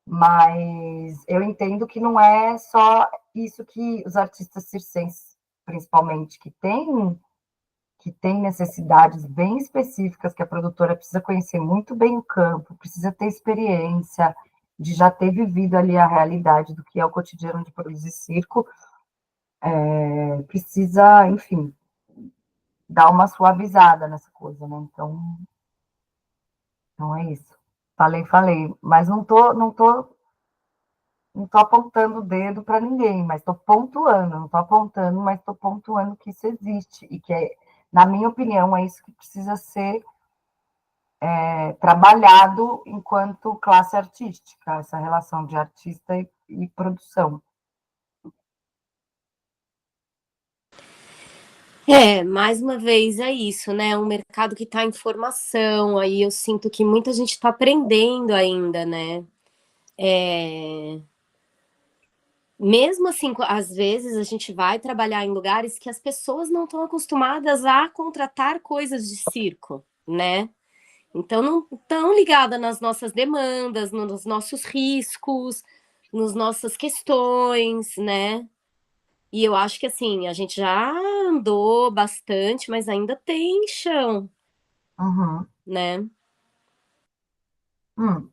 Mas eu entendo que não é só isso que os artistas circenses, principalmente, que tem necessidades bem específicas, que a produtora precisa conhecer muito bem o campo, precisa ter experiência, de já ter vivido ali a realidade do que é o cotidiano de produzir circo, precisa, enfim, dar uma suavizada nessa coisa, né? Então é isso. Falei, mas não tô apontando o dedo para ninguém, mas estou pontuando, não estou apontando, mas estou pontuando que isso existe e que, na minha opinião, é isso que precisa ser trabalhado enquanto classe artística, essa relação de artista e produção. Mais uma vez é isso, né? Um mercado que está em formação, aí eu sinto que muita gente está aprendendo ainda, né? Mesmo assim, às vezes a gente vai trabalhar em lugares que as pessoas não estão acostumadas a contratar coisas de circo, né? Então não estão ligadas nas nossas demandas, nos nossos riscos, nas nossas questões, né? E eu acho que assim, a gente já andou bastante, mas ainda tem chão, Uhum. né? Hum.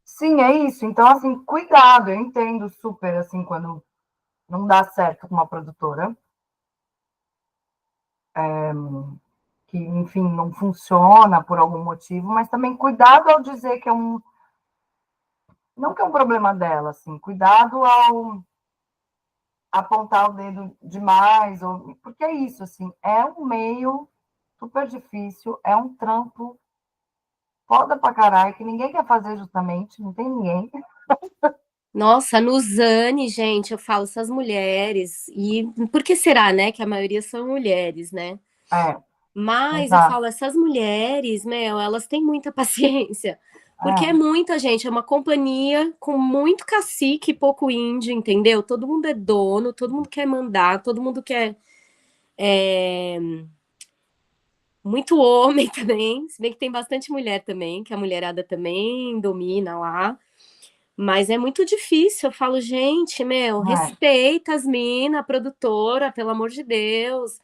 Sim, é isso. Então, assim, cuidado, eu entendo super, assim, quando não dá certo com uma produtora, que, enfim, não funciona por algum motivo, mas também cuidado ao dizer que não que é um problema dela, assim, cuidado ao apontar o dedo demais, porque é isso, assim, é um meio super difícil, é um trampo foda pra caralho, que ninguém quer fazer justamente, não tem ninguém. Nossa, no Zane, gente, eu falo essas mulheres, e por que será, né, que a maioria são mulheres, né? É, Mas eu exato. falo, essas mulheres, meu, elas têm muita paciência, porque é É, muita gente, é uma companhia com muito cacique e pouco índio, entendeu? Todo mundo é dono, todo mundo quer mandar, todo mundo quer muito homem também, se bem que tem bastante mulher também, que a mulherada também domina lá. Mas é muito difícil. Eu falo, gente, meu, é, respeita as minas, a produtora, pelo amor de Deus.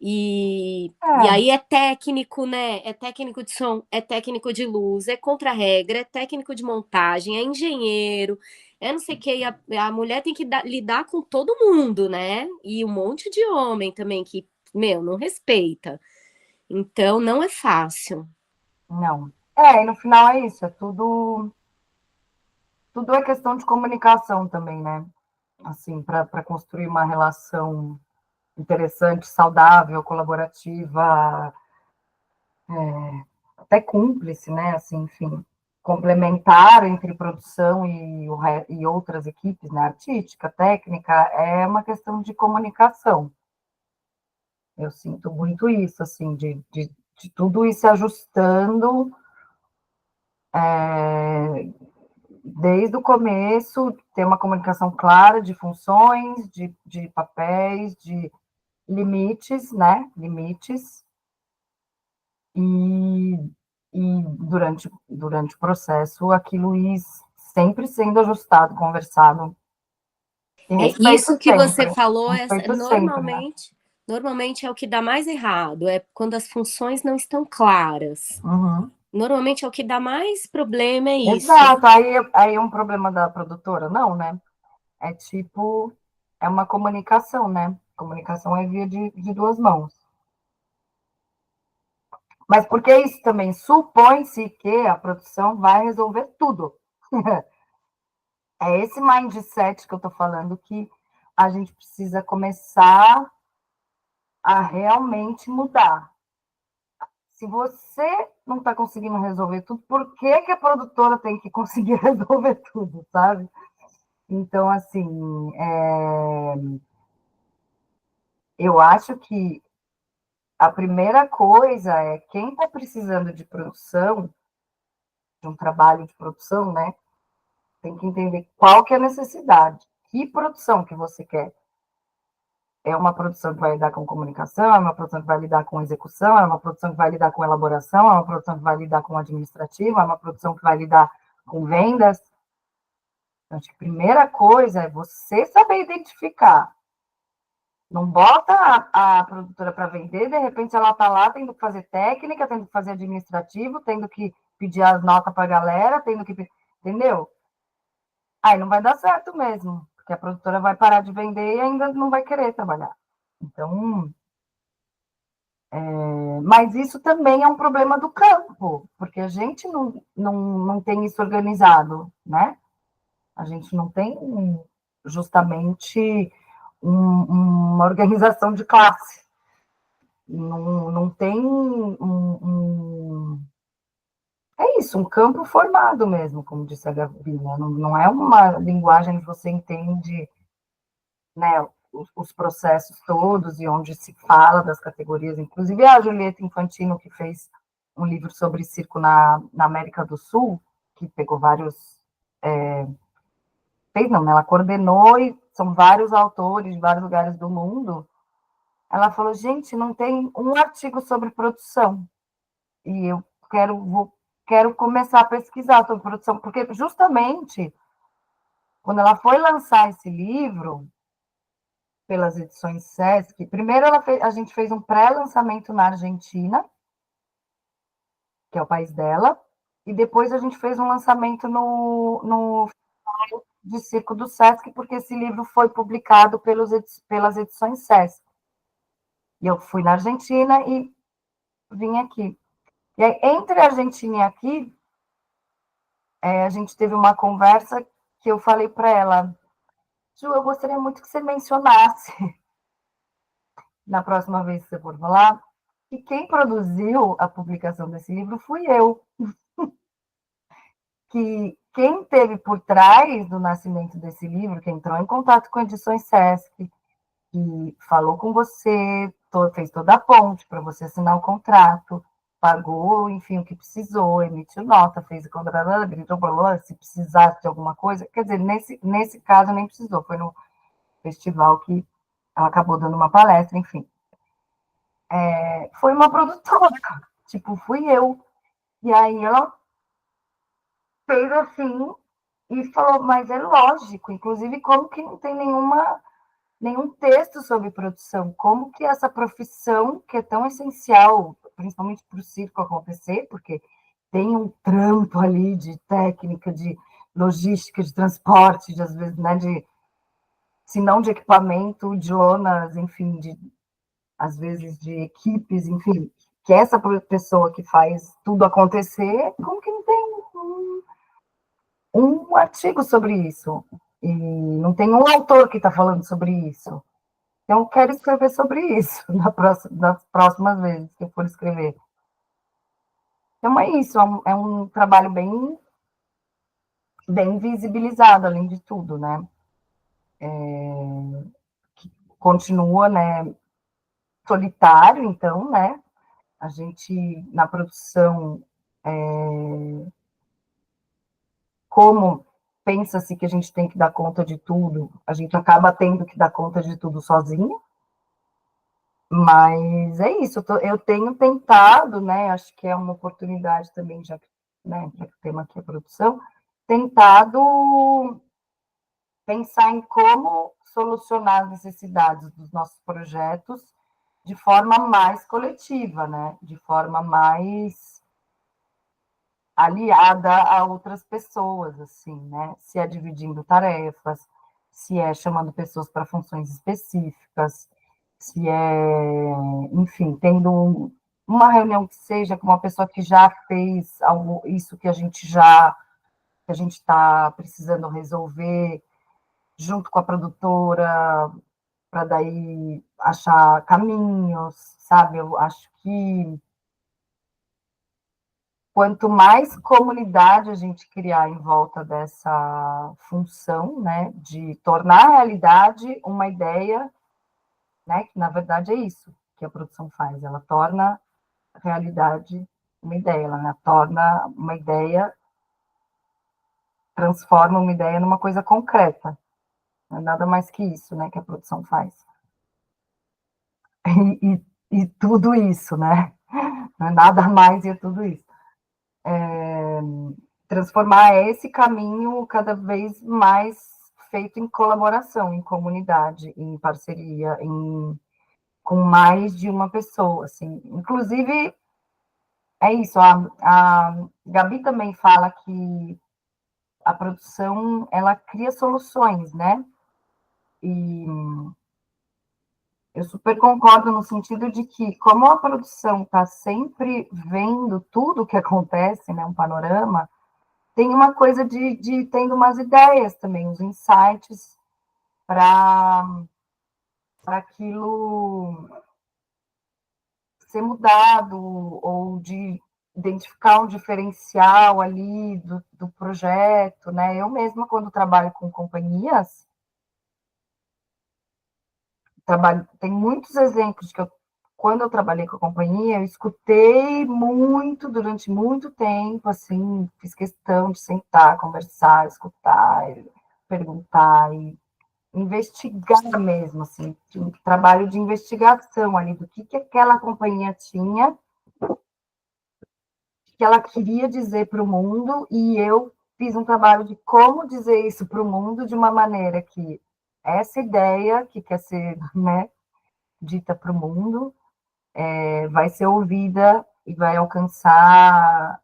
E é, aí é técnico, né? É técnico de som, é técnico de luz, é contra-regra, é técnico de montagem, é engenheiro, é não sei o que. E a mulher tem que lidar com todo mundo, né? E um monte de homem também que, meu, não respeita. Então, não é fácil. não. E no final é isso, tudo é questão de comunicação também, né? Assim, para construir uma relação interessante, saudável, colaborativa, até cúmplice, né? Assim, enfim, complementar entre produção e outras equipes, né? Artística, técnica, é uma questão de comunicação. Eu sinto muito isso, assim, de tudo ir se ajustando desde o começo, ter uma comunicação clara de funções, de papéis, de limites, né? Limites, e, e durante o processo aquilo ir sempre sendo ajustado, conversado e respeito Isso que você sempre. falou Respeito sempre, né? normalmente é o que dá mais errado, é quando as funções não estão claras. Uhum. Normalmente é o que dá mais problema, é isso. Exato, aí é um problema da produtora? Não, né? É tipo, é uma comunicação, né? Comunicação é via de duas mãos. Mas porque isso também supõe-se que a produção vai resolver tudo. É esse mindset que eu estou falando que a gente precisa começar a realmente mudar. Se você não está conseguindo resolver tudo, por que, que a produtora tem que conseguir resolver tudo, sabe? Então, assim, eu acho que a primeira coisa é quem está precisando de produção, de um trabalho de produção, né? Tem que entender qual que é a necessidade, que produção que você quer. É uma produção que vai lidar com comunicação, é uma produção que vai lidar com execução, é uma produção que vai lidar com elaboração, é uma produção que vai lidar com administrativo, é uma produção que vai lidar com vendas. Então, acho que a primeira coisa é você saber identificar. Não bota a produtora para vender, de repente ela está lá tendo que fazer técnica, tendo que fazer administrativo, tendo que pedir as notas para a galera, tendo que. Entendeu? Aí não vai dar certo mesmo, porque a produtora vai parar de vender e ainda não vai querer trabalhar. Então, mas isso também é um problema do campo, porque a gente não tem isso organizado, né? A gente não tem justamente uma organização de classe. Não tem é isso, um campo formado mesmo, como disse a Gabi, né? Não é uma linguagem que você entende, né, os processos todos e onde se fala das categorias. Inclusive a Julieta Infantino, que fez um livro sobre circo na América do Sul, que pegou vários... fez não, né? Ela coordenou e são vários autores de vários lugares do mundo. Ela falou, gente, não tem um artigo sobre produção. E eu quero começar a pesquisar sobre produção, porque justamente quando ela foi lançar esse livro, pelas edições Sesc, primeiro a gente fez um pré-lançamento na Argentina, que é o país dela, e depois a gente fez um lançamento no de Circo do Sesc, porque esse livro foi publicado pelas edições Sesc. E eu fui na Argentina e vim aqui. E aí, entre a Argentina e aqui, a gente teve uma conversa que eu falei para ela, Ju, eu gostaria muito que você mencionasse, na próxima vez que você for falar, que quem produziu a publicação desse livro fui eu. Que quem teve por trás do nascimento desse livro, que entrou em contato com Edições Sesc, que falou com você, fez toda a ponte para você assinar o contrato, pagou, enfim, o que precisou, emitiu nota, fez o contrato, gritou, falou, se precisasse de alguma coisa, quer dizer, nesse caso nem precisou, foi no festival que ela acabou dando uma palestra, enfim. Foi uma produtora, tipo, fui eu. E aí ela fez assim e falou, mas é lógico, inclusive como que não tem nenhum texto sobre produção, como que essa profissão que é tão essencial, principalmente para o circo acontecer, porque tem um trampo ali de técnica, de logística, de transporte, às vezes, né, se não de equipamento, de lonas, enfim, às vezes de equipes, enfim, que essa pessoa que faz tudo acontecer, como que não tem um artigo sobre isso? E não tem um autor que está falando sobre isso. Então, eu quero escrever sobre isso nas próximas vezes que eu for escrever. Então, é isso, é um trabalho bem visibilizado, além de tudo, né? Que continua, né, solitário, então, né? A gente, na produção, como pensa-se que a gente tem que dar conta de tudo, a gente acaba tendo que dar conta de tudo sozinho. Mas é isso, eu tenho tentado, né? Acho que é uma oportunidade também, já que, né, já que o tema aqui é produção, tentado pensar em como solucionar as necessidades dos nossos projetos de forma mais coletiva, né? De forma mais aliada a outras pessoas, assim, né? Se é dividindo tarefas, se é chamando pessoas para funções específicas, se é, enfim, tendo uma reunião que seja com uma pessoa que já fez algo, isso que a gente está precisando resolver, junto com a produtora, para daí achar caminhos, sabe? Eu acho que quanto mais comunidade a gente criar em volta dessa função, né, de tornar a realidade uma ideia, né, que na verdade é isso que a produção faz, ela torna a realidade uma ideia, ela, né, torna uma ideia, transforma uma ideia numa coisa concreta, não é nada mais que isso, né, que a produção faz. E tudo isso, né, não é nada mais e é tudo isso. Transformar esse caminho cada vez mais feito em colaboração, em comunidade, em parceria, com mais de uma pessoa, assim. Inclusive, é isso, a Gabi também fala que a produção, ela cria soluções, né? E eu super concordo no sentido de que, como a produção está sempre vendo tudo o que acontece, né, um panorama, tem uma coisa de tendo umas ideias também, uns insights para aquilo ser mudado, ou de identificar um diferencial ali do projeto, né? Eu mesma, quando trabalho com companhias, tem muitos exemplos que quando eu trabalhei com a companhia, eu escutei muito, durante muito tempo, assim, fiz questão de sentar, conversar, escutar, perguntar e investigar mesmo, assim, um trabalho de investigação ali do que aquela companhia tinha, que ela queria dizer para o mundo, e eu fiz um trabalho de como dizer isso para o mundo de uma maneira que essa ideia que quer ser, né, dita para o mundo vai ser ouvida e vai alcançar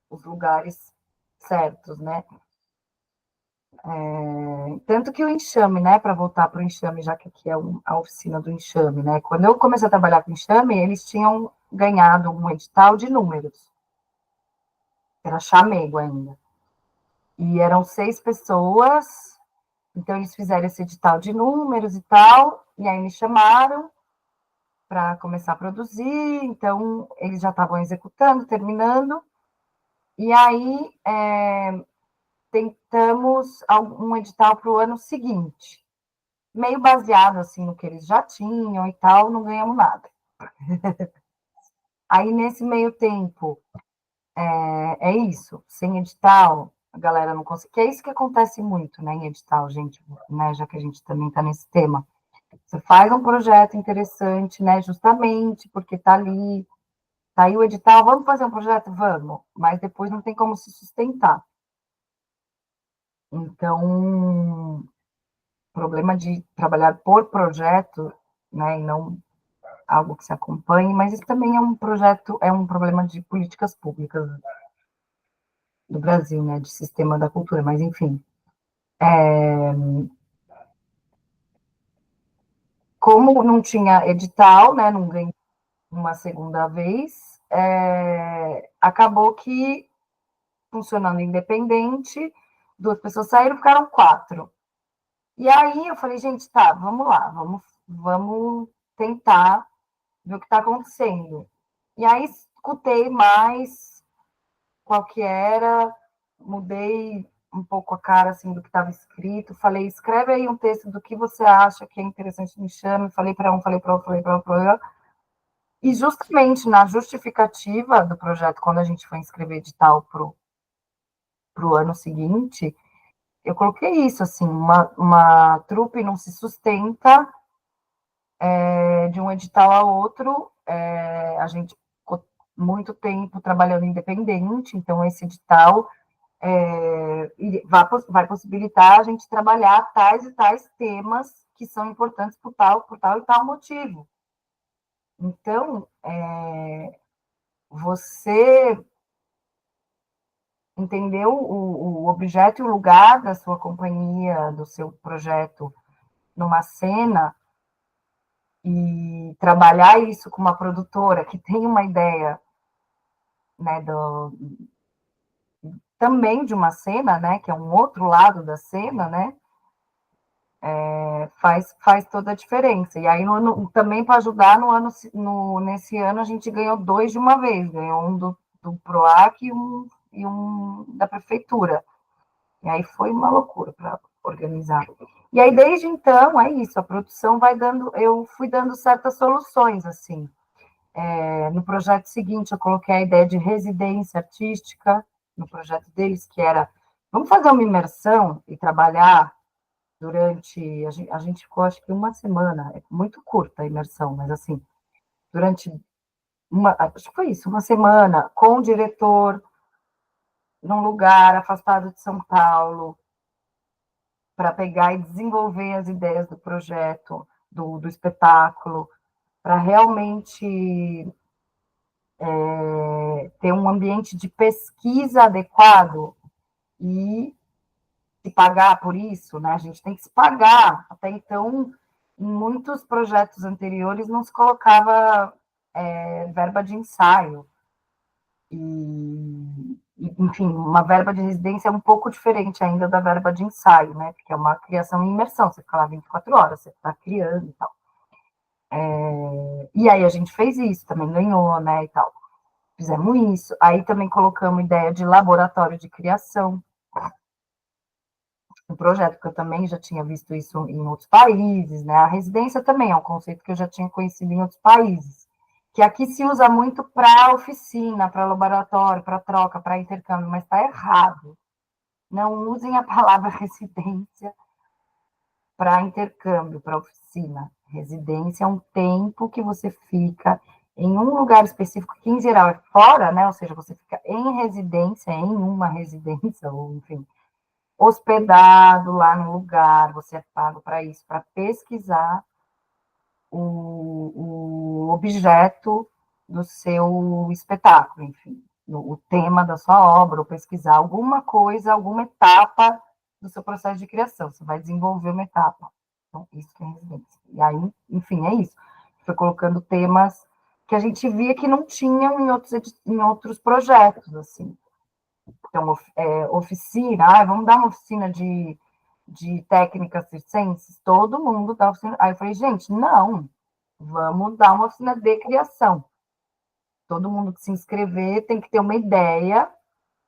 os lugares certos, né? Tanto que o enxame, né, para voltar para o enxame, já que aqui é a oficina do enxame, né, quando eu comecei a trabalhar com enxame, eles tinham ganhado um edital de números, era chamego ainda, e eram 6 pessoas, então eles fizeram esse edital de números e tal, e aí me chamaram para começar a produzir, então eles já estavam executando, terminando, e aí tentamos um edital para o ano seguinte, meio baseado assim no que eles já tinham e tal, não ganhamos nada. Aí nesse meio tempo, é isso, sem edital, a galera não consegue, que é isso que acontece muito, né, em edital, gente, né, já que a gente também está nesse tema. Você faz um projeto interessante, né, justamente porque tá aí o edital, vamos fazer um projeto? Vamos, mas depois não tem como se sustentar. Então, problema de trabalhar por projeto, né, e não algo que se acompanhe, mas isso também é um problema de políticas públicas do Brasil, né, de sistema da cultura, mas enfim. Como não tinha edital, né, não ganhei uma segunda vez, acabou que, funcionando independente, 2 pessoas saíram, ficaram 4. E aí eu falei, gente, tá, vamos lá, vamos tentar ver o que está acontecendo. E aí escutei mais qual que era, mudei um pouco a cara assim do que estava escrito, falei, escreve aí um texto do que você acha que é interessante, me chame, falei para um, falei para outro, falei para outro, e justamente na justificativa do projeto, quando a gente foi inscrever edital para o ano seguinte, eu coloquei isso, assim, uma trupe não se sustenta de um edital a outro, a gente ficou muito tempo trabalhando independente, então esse edital vai possibilitar a gente trabalhar tais e tais temas que são importantes por tal e tal motivo. Então, você entendeu o objeto e o lugar da sua companhia, do seu projeto numa cena, e trabalhar isso com uma produtora que tem uma ideia, né, também de uma cena, né, que é um outro lado da cena, né, faz toda a diferença. E aí, também para ajudar, nesse ano, a gente ganhou 2 de uma vez, ganhou um do PROAC e um da prefeitura. E aí foi uma loucura para organizar. E aí, desde então, é isso, a produção vai dando, eu fui dando certas soluções, assim. No projeto seguinte, eu coloquei a ideia de residência artística, no projeto deles, que era, vamos fazer uma imersão e trabalhar durante, a gente ficou, acho que uma semana, é muito curta a imersão, mas assim, durante acho que foi isso, uma semana, com o diretor, num lugar afastado de São Paulo, para pegar e desenvolver as ideias do projeto, do espetáculo, para realmente ter um ambiente de pesquisa adequado e se pagar por isso, né? A gente tem que se pagar. Até então, em muitos projetos anteriores, não se colocava verba de ensaio. Enfim, uma verba de residência é um pouco diferente ainda da verba de ensaio, né? Porque é uma criação em imersão, você fica lá 24 horas, você está criando e tal. E aí a gente fez isso, também ganhou, né, e tal. Fizemos isso. Aí também colocamos ideia de laboratório de criação no projeto, porque eu também já tinha visto isso em outros países, né? A residência também é um conceito que eu já tinha conhecido em outros países, que aqui se usa muito para oficina, para laboratório, para troca, para intercâmbio, mas está errado. Não usem a palavra residência para intercâmbio, para oficina. Residência é um tempo que você fica em um lugar específico, que em geral é fora, né? Ou seja, você fica em residência, em uma residência, ou enfim, hospedado lá no lugar, você é pago para isso, para pesquisar o objeto do seu espetáculo, enfim, o tema da sua obra, ou pesquisar alguma coisa, alguma etapa do seu processo de criação. Você vai desenvolver uma etapa. Então, isso que é residência. E aí, enfim, é isso. Foi colocando temas que a gente via que não tinham em outros projetos, assim. Então, oficina, vamos dar uma oficina de técnicas circenses, todo mundo dá oficina. Aí eu falei, gente, não, vamos dar uma oficina de criação. Todo mundo que se inscrever tem que ter uma ideia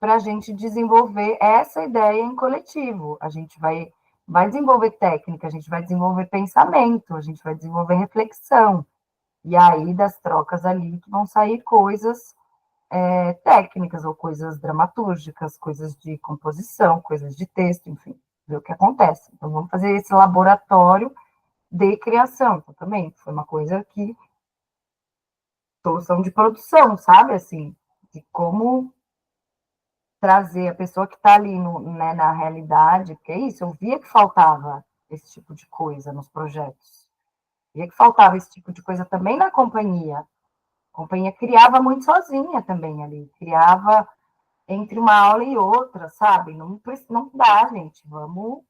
para a gente desenvolver essa ideia em coletivo. A gente vai desenvolver técnica, a gente vai desenvolver pensamento, a gente vai desenvolver reflexão. E aí, das trocas ali, que vão sair coisas técnicas, ou coisas dramatúrgicas, coisas de composição, coisas de texto, enfim, ver o que acontece. Então, vamos fazer esse laboratório de criação. Então, também foi uma coisa que solução de produção, sabe? Assim, de como trazer a pessoa que está ali né, na realidade, porque é isso, eu via que faltava esse tipo de coisa nos projetos. Via que faltava esse tipo de coisa também na companhia. A companhia criava muito sozinha também ali, criava entre uma aula e outra, sabe? Não dá, gente, vamos...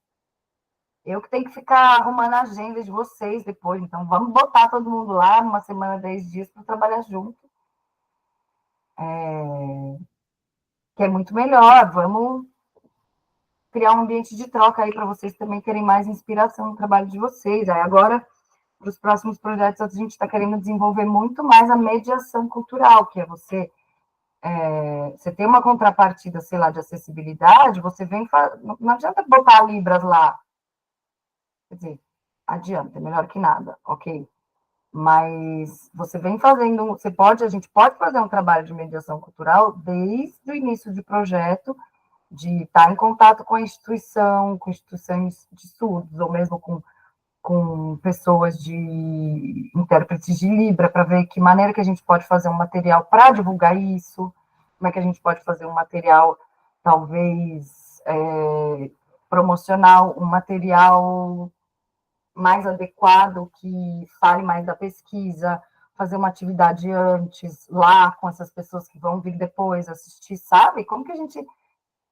Eu que tenho que ficar arrumando a agenda de vocês depois, então vamos botar todo mundo lá, uma semana, 10 dias, para trabalhar junto. Que é muito melhor, vamos criar um ambiente de troca aí para vocês também terem mais inspiração no trabalho de vocês. Aí agora, para os próximos projetos, a gente está querendo desenvolver muito mais a mediação cultural, que é você tem uma contrapartida, sei lá, de acessibilidade, você vem, não adianta botar libras lá, quer dizer, adianta, é melhor que nada, ok? Mas você vem fazendo, a gente pode fazer um trabalho de mediação cultural desde o início do projeto, de estar em contato com instituições de surdos, ou mesmo com pessoas de intérpretes de Libra, para ver que maneira que a gente pode fazer um material para divulgar isso, como é que a gente pode fazer um material, talvez, promocional, um material mais adequado, que fale mais da pesquisa, fazer uma atividade antes, lá, com essas pessoas que vão vir depois assistir, sabe? Como que a gente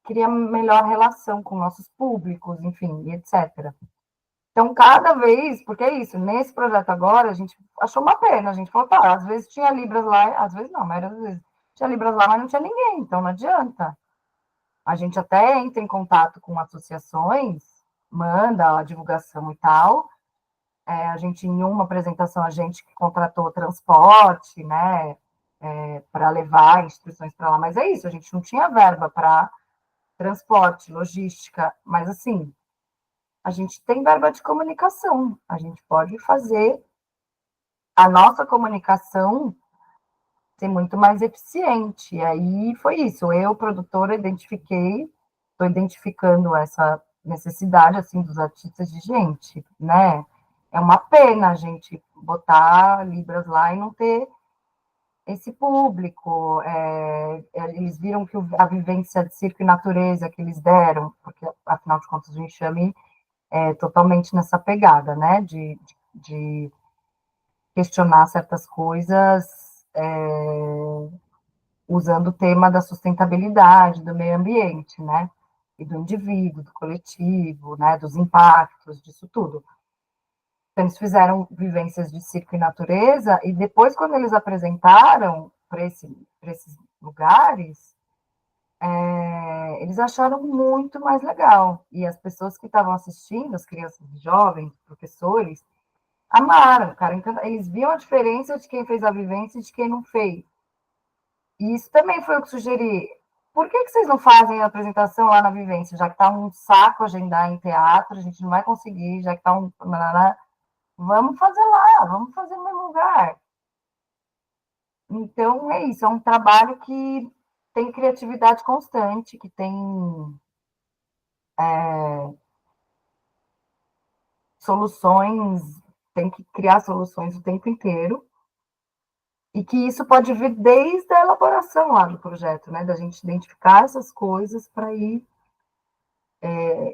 cria melhor relação com nossos públicos, enfim, etc. Então, cada vez, porque é isso, nesse projeto agora, a gente achou uma pena, a gente falou, tá, às vezes tinha Libras lá, às vezes não, mas às vezes tinha Libras lá, mas não tinha ninguém, então não adianta. A gente até entra em contato com associações, manda a divulgação e tal. A gente, em uma apresentação, a gente contratou transporte, né, para levar instituições para lá, mas é isso, a gente não tinha verba para transporte, logística, mas assim, a gente tem verba de comunicação, a gente pode fazer a nossa comunicação ser muito mais eficiente. E aí foi isso, eu, produtora, estou identificando essa necessidade, assim, dos artistas de gente, né? É uma pena a gente botar Libras lá e não ter esse público. Eles viram que a vivência de circo e natureza que eles deram, porque, afinal de contas, o Enxame é totalmente nessa pegada, né? De questionar certas coisas usando o tema da sustentabilidade, do meio ambiente, né? E do indivíduo, do coletivo, né? Dos impactos, disso tudo. Então, eles fizeram vivências de circo e natureza, e depois, quando eles apresentaram para esses lugares, eles acharam muito mais legal. E as pessoas que estavam assistindo, as crianças jovens, professores, amaram, cara. Então, eles viam a diferença de quem fez a vivência e de quem não fez. E isso também foi o que sugeri. Por que vocês não fazem a apresentação lá na vivência? Já que está um saco agendar em teatro, a gente não vai conseguir, já que está um. Vamos fazer lá, vamos fazer no mesmo lugar. Então, é isso, é um trabalho que tem criatividade constante, que tem soluções, tem que criar soluções o tempo inteiro, e que isso pode vir desde a elaboração lá do projeto, né? Da gente identificar essas coisas para ir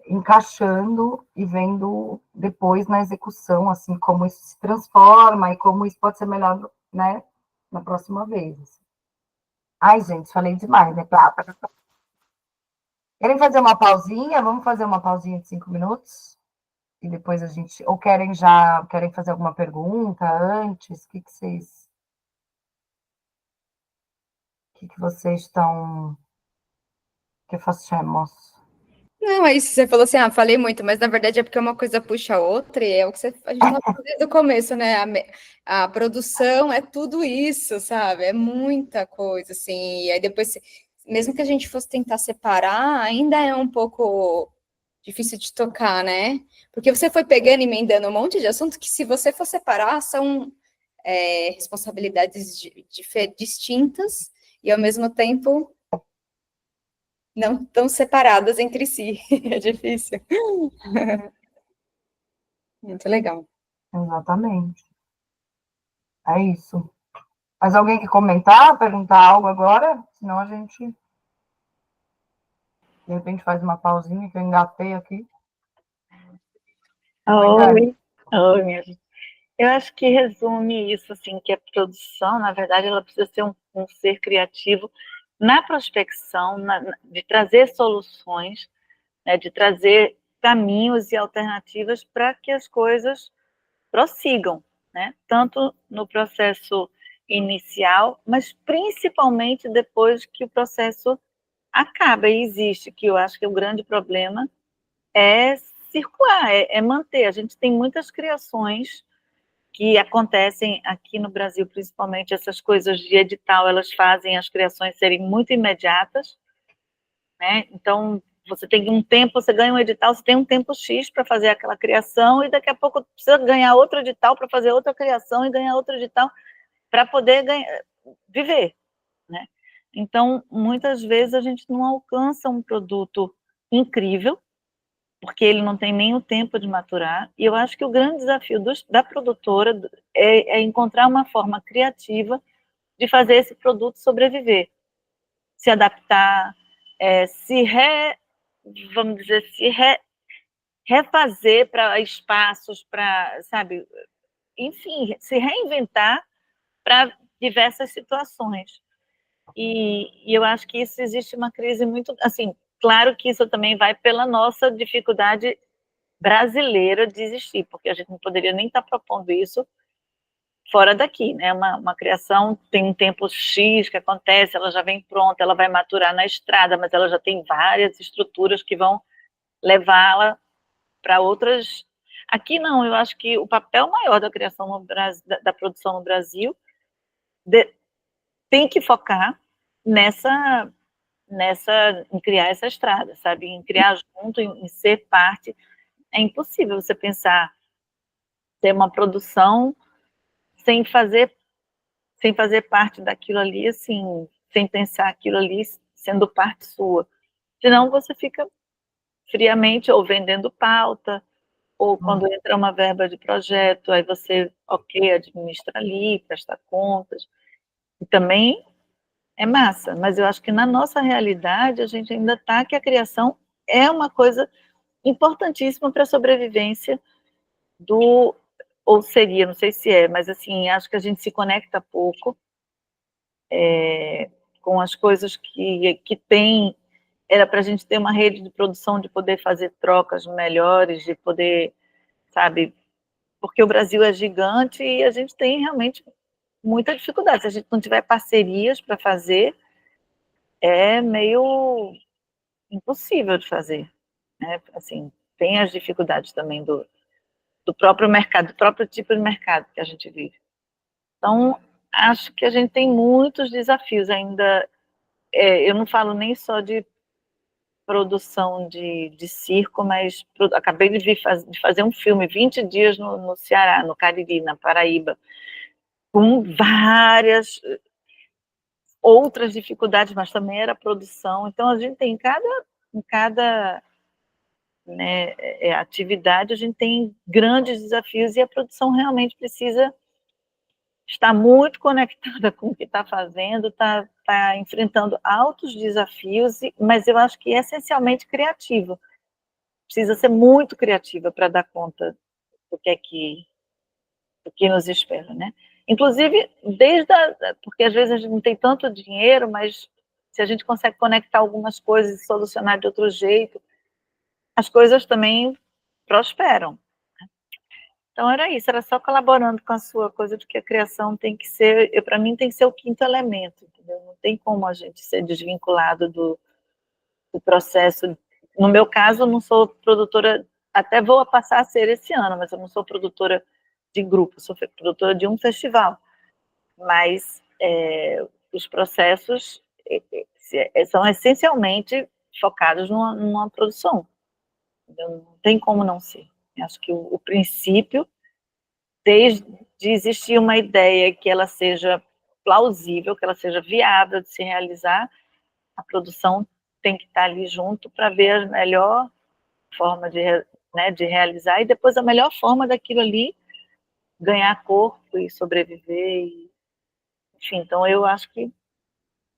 encaixando e vendo depois na execução, assim, como isso se transforma e como isso pode ser melhor, né, na próxima vez. Ai, gente, falei demais, né? Querem fazer uma pausinha? Vamos fazer uma pausinha de 5 minutos? E depois a gente... Ou querem fazer alguma pergunta antes? O que vocês estão... que fazemos? Não, é isso, você falou assim, falei muito, mas na verdade é porque uma coisa puxa a outra, e é o que a gente estava falando desde o começo, né? A produção é tudo isso, sabe? É muita coisa, assim, e aí depois, mesmo que a gente fosse tentar separar, ainda é um pouco difícil de tocar, né? Porque você foi pegando e emendando um monte de assunto que, se você for separar, são responsabilidades distintas e, ao mesmo tempo, não tão separadas entre si. É difícil. Muito legal. Exatamente. É isso. Mas alguém quer comentar, perguntar algo agora? Senão a gente, de repente, faz uma pausinha que eu engatei aqui. Oi, oi, minha gente. Eu acho que resume isso, assim, que a produção, na verdade, ela precisa ser um ser criativo na prospecção, de trazer soluções, né, de trazer caminhos e alternativas para que as coisas prossigam, né, tanto no processo inicial, mas principalmente depois que o processo acaba e existe, que eu acho que o grande problema é circular, é manter. A gente tem muitas criações que acontecem aqui no Brasil, principalmente essas coisas de edital, elas fazem as criações serem muito imediatas, né? Então, você tem um tempo, você ganha um edital, você tem um tempo X para fazer aquela criação, e daqui a pouco precisa ganhar outro edital para fazer outra criação, e ganhar outro edital para poder viver, né? Então, muitas vezes a gente não alcança um produto incrível, porque ele não tem nem o tempo de maturar, e eu acho que o grande desafio da produtora é encontrar uma forma criativa de fazer esse produto sobreviver, se adaptar, vamos dizer, refazer para espaços, para, sabe, enfim, se reinventar para diversas situações. E eu acho que isso existe uma crise muito, assim, claro que isso também vai pela nossa dificuldade brasileira de existir, porque a gente não poderia nem estar propondo isso fora daqui, né? Uma criação tem um tempo X que acontece, ela já vem pronta, ela vai maturar na estrada, mas ela já tem várias estruturas que vão levá-la para outras. Aqui não, eu acho que o papel maior da criação no Brasil, da produção no Brasil, tem que focar nessa, em criar essa estrada, sabe? Em criar junto, em ser parte. É impossível você pensar ter uma produção sem fazer parte daquilo ali, assim, sem pensar aquilo ali sendo parte sua. Senão você fica friamente ou vendendo pauta, ou quando entra uma verba de projeto, aí você, ok, administra ali, presta contas. E também é massa, mas eu acho que na nossa realidade a gente ainda está que a criação é uma coisa importantíssima para a sobrevivência do, ou seria, não sei se é, mas assim, acho que a gente se conecta pouco com as coisas que tem, era para a gente ter uma rede de produção, de poder fazer trocas melhores, de poder, sabe, porque o Brasil é gigante e a gente tem realmente muita dificuldade. Se a gente não tiver parcerias para fazer, é meio impossível de fazer, né? Assim, tem as dificuldades também do próprio mercado, do próprio tipo de mercado que a gente vive. Então, acho que a gente tem muitos desafios ainda. Eu não falo nem só de produção de circo, mas acabei de fazer um filme, 20 dias no Ceará, no Cariri, na Paraíba, com várias outras dificuldades, mas também era produção. Então, a gente tem em cada né, atividade, a gente tem grandes desafios e a produção realmente precisa estar muito conectada com o que está fazendo, está enfrentando altos desafios, mas eu acho que é essencialmente criativa. Precisa ser muito criativa para dar conta do que nos espera, né? Inclusive, porque às vezes a gente não tem tanto dinheiro, mas se a gente consegue conectar algumas coisas e solucionar de outro jeito, as coisas também prosperam. Então era isso, era só colaborando com a sua coisa de que a criação tem que ser, para mim tem que ser o quinto elemento, entendeu? Não tem como a gente ser desvinculado do processo. No meu caso, eu não sou produtora, até vou passar a ser esse ano, mas eu não sou produtora de grupo, sou produtora de um festival. Mas os processos são essencialmente focados numa produção. Entendeu? Não tem como não ser. Eu acho que o princípio, desde existir uma ideia que ela seja plausível, que ela seja viável de se realizar, a produção tem que estar ali junto para ver a melhor forma de realizar e depois a melhor forma daquilo ali ganhar corpo e sobreviver. Enfim, então eu acho que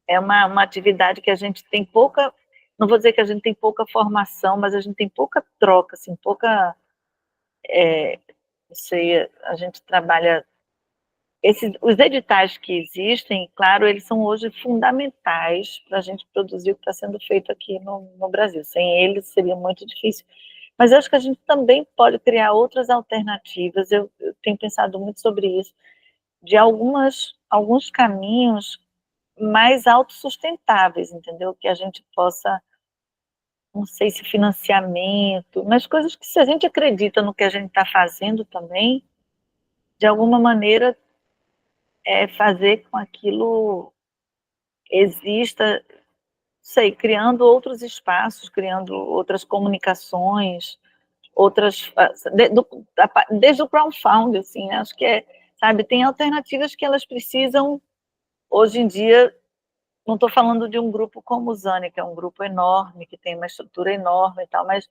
é uma atividade que a gente tem pouca, não vou dizer que a gente tem pouca formação, mas a gente tem pouca troca, assim, pouca, não sei, a gente trabalha, os editais que existem, claro, eles são hoje fundamentais para a gente produzir o que está sendo feito aqui no Brasil, sem eles seria muito difícil, mas eu acho que a gente também pode criar outras alternativas, eu tenho pensado muito sobre isso, de alguns caminhos mais autossustentáveis, entendeu? Que a gente possa, não sei se financiamento, mas coisas que se a gente acredita no que a gente está fazendo também, de alguma maneira fazer com aquilo exista, sei, criando outros espaços, criando outras comunicações, desde o crowdfunding, assim, acho que sabe, tem alternativas que elas precisam, hoje em dia. Não estou falando de um grupo como o Zane, que é um grupo enorme, que tem uma estrutura enorme e tal, mas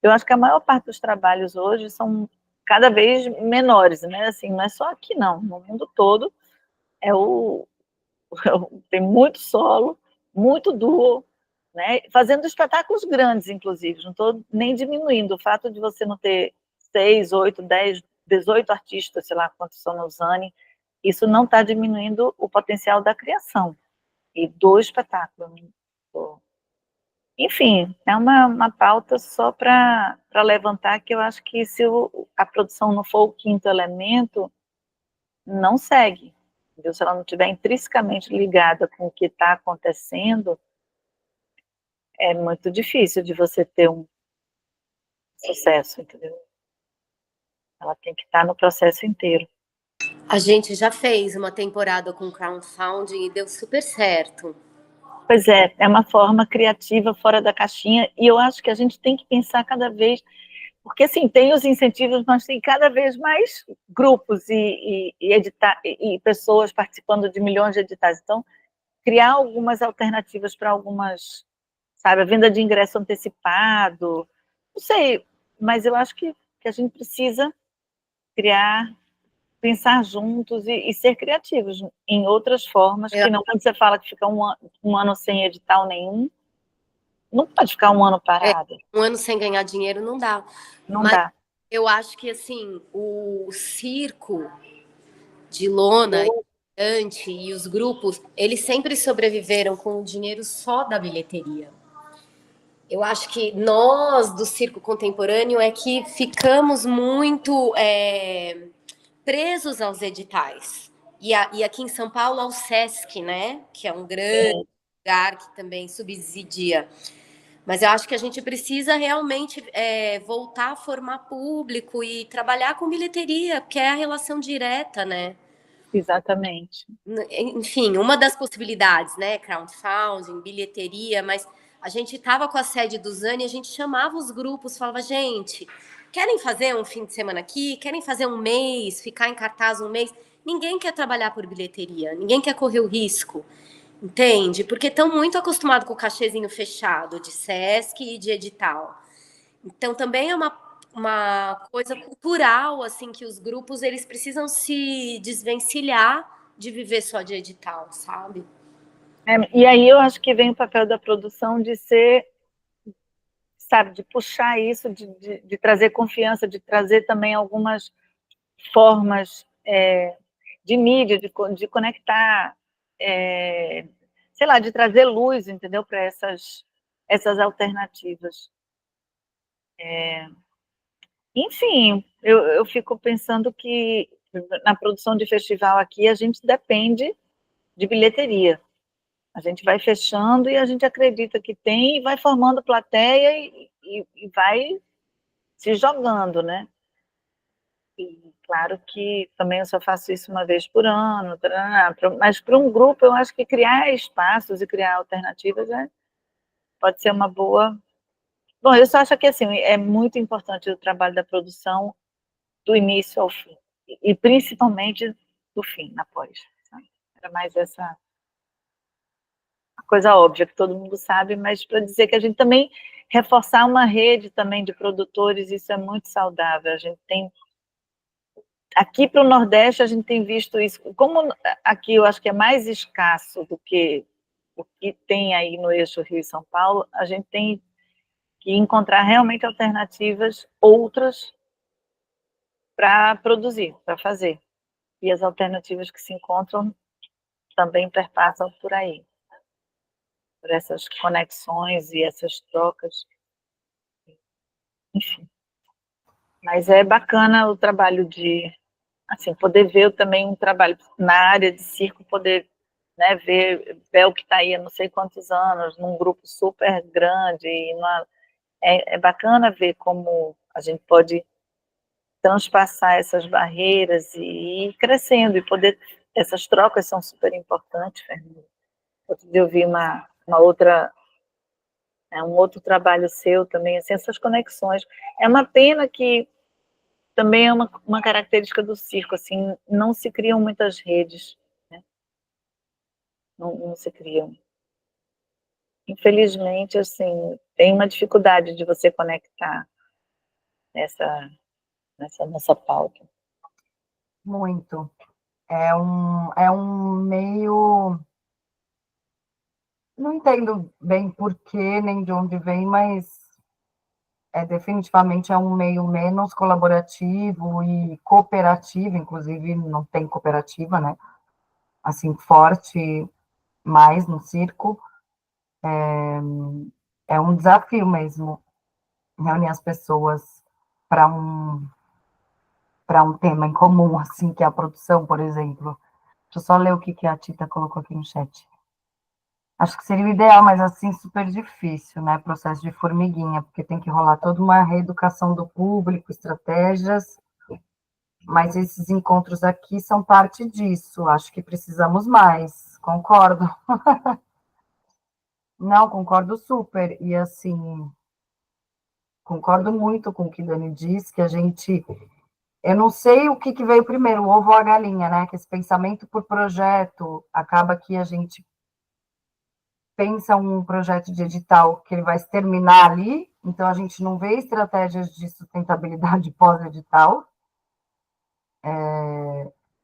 eu acho que a maior parte dos trabalhos hoje são cada vez menores, né? Assim, não é só aqui, não. No mundo todo tem muito solo, muito duo, né? Fazendo espetáculos grandes, inclusive. Não estou nem diminuindo. O fato de você não ter 6, 8, 10, 18 artistas, sei lá quantos são no Zane, isso não está diminuindo o potencial da criação e do espetáculo. Enfim, é uma pauta só para levantar que eu acho que se a produção não for o quinto elemento, não segue. Entendeu? Se ela não estiver intrinsecamente ligada com o que está acontecendo, é muito difícil de você ter um sucesso, entendeu? Ela tem que estar no processo inteiro. A gente já fez uma temporada com crowdfunding e deu super certo. Pois é uma forma criativa fora da caixinha, e eu acho que a gente tem que pensar cada vez, porque assim, tem os incentivos, mas tem cada vez mais grupos e pessoas participando de milhões de editais. Então, criar algumas alternativas para algumas, sabe, a venda de ingresso antecipado, não sei, mas eu acho que a gente precisa criar, pensar juntos e ser criativos em outras formas, que não, quando você fala que fica um ano sem edital nenhum, não pode ficar um ano parado. Um ano sem ganhar dinheiro não dá. Não Mas dá. eu acho que, assim, o circo de lona e os grupos, eles sempre sobreviveram com o dinheiro só da bilheteria. Eu acho que nós, do circo contemporâneo, é que ficamos muito presos aos editais. E aqui em São Paulo, ao Sesc, né? Que é um grande lugar que também subsidia. Mas eu acho que a gente precisa realmente voltar a formar público e trabalhar com bilheteria, que é a relação direta, né? Exatamente. Enfim, uma das possibilidades, né? Crowdfunding, bilheteria, mas a gente estava com a sede do Zani, a gente chamava os grupos, falava, gente, querem fazer um fim de semana aqui? Querem fazer um mês, ficar em cartaz um mês? Ninguém quer trabalhar por bilheteria, ninguém quer correr o risco. Entende? Porque estão muito acostumados com o cachezinho fechado de Sesc e de edital. Então, também é uma coisa cultural, assim, que os grupos, eles precisam se desvencilhar de viver só de edital, sabe? E aí eu acho que vem o papel da produção de ser, sabe, de puxar isso, de trazer confiança, de trazer também algumas formas de mídia, de conectar, sei lá, de trazer luz, entendeu, para essas alternativas. Enfim, eu fico pensando que na produção de festival aqui a gente depende de bilheteria. A gente vai fechando e a gente acredita que tem e vai formando plateia e vai se jogando, né? E claro que também eu só faço isso uma vez por ano, mas para um grupo eu acho que criar espaços e criar alternativas pode ser uma boa. Bom, eu só acho que assim, é muito importante o trabalho da produção do início ao fim, e principalmente do fim, na pós. Sabe? Era mais essa coisa óbvia que todo mundo sabe, mas para dizer que a gente também reforçar uma rede também de produtores, isso é muito saudável. A gente tem aqui para o Nordeste a gente tem visto isso, como aqui eu acho que é mais escasso do que o que tem aí no eixo Rio e São Paulo, a gente tem que encontrar realmente alternativas outras para produzir, para fazer. E as alternativas que se encontram também perpassam por aí, por essas conexões e essas trocas. Enfim. Mas é bacana o trabalho de, assim, poder ver também um trabalho na área de circo, poder, né, ver o que está aí há não sei quantos anos, num grupo super grande, e é bacana ver como a gente pode transpassar essas barreiras e ir crescendo, e poder, essas trocas são super importantes, Fernanda. Outro dia eu vi uma outra, um outro trabalho seu também, assim, essas conexões. É uma pena que também é uma característica do circo, assim, não se criam muitas redes, né? Não se criam. Infelizmente, assim, tem uma dificuldade de você conectar nessa nossa pauta. Muito. É um meio. Não entendo bem porquê, nem de onde vem, mas definitivamente é um meio menos colaborativo e cooperativo, inclusive não tem cooperativa, né? Assim, forte mais no circo. é um desafio mesmo reunir as pessoas para um tema em comum, assim, que é a produção, por exemplo. Deixa eu só ler o que a Tita colocou aqui no chat. Acho que seria o ideal, mas assim, super difícil, né? Processo de formiguinha, porque tem que rolar toda uma reeducação do público, estratégias, mas esses encontros aqui são parte disso. Acho que precisamos mais, concordo. Não, concordo super. E assim, concordo muito com o que Dani disse, que a gente. Eu não sei o que veio primeiro, o ovo ou a galinha, né? Que esse pensamento por projeto acaba que a gente pensa um projeto de edital que ele vai se terminar ali, então a gente não vê estratégias de sustentabilidade pós-edital,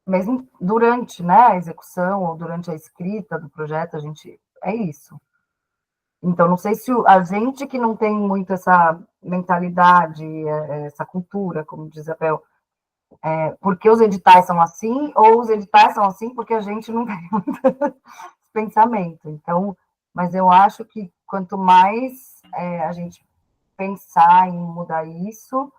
mesmo durante, né, a execução ou durante a escrita do projeto, a gente é isso. Então, não sei se a gente que não tem muito essa mentalidade, essa cultura, como diz a Bel, porque os editais são assim, ou os editais são assim porque a gente não tem muito esse pensamento. Então, mas eu acho que quanto mais a gente pensar em mudar isso,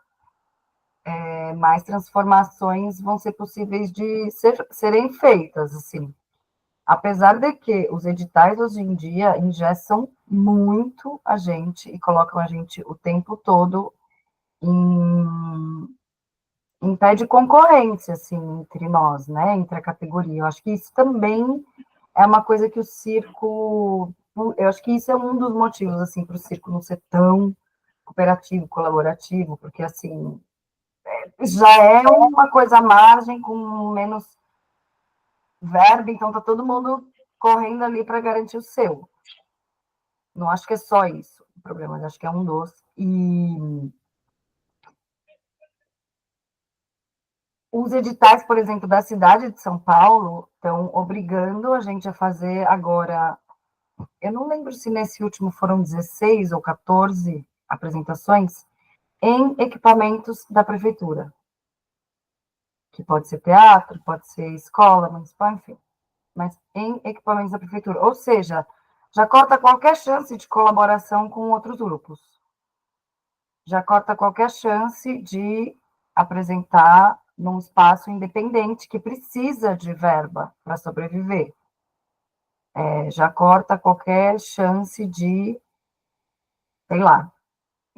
mais transformações vão ser possíveis de serem feitas, assim. Apesar de que os editais hoje em dia engessam muito a gente e colocam a gente o tempo todo em pé de concorrência, assim, entre nós, né, entre a categoria. Eu acho que isso também é uma coisa que o circo, eu acho que isso é um dos motivos, assim, para o circo não ser tão cooperativo, colaborativo, porque, assim, já é uma coisa à margem, com menos verba, então tá todo mundo correndo ali para garantir o seu. Não acho que é só isso o problema, acho que é um dos. E os editais, por exemplo, da cidade de São Paulo, estão obrigando a gente a fazer agora. Eu não lembro se nesse último foram 16 ou 14 apresentações em equipamentos da prefeitura, que pode ser teatro, pode ser escola municipal, enfim, mas em equipamentos da prefeitura. Ou seja, já corta qualquer chance de colaboração com outros grupos. Já corta qualquer chance de apresentar num espaço independente que precisa de verba para sobreviver. Já corta qualquer chance de, sei lá,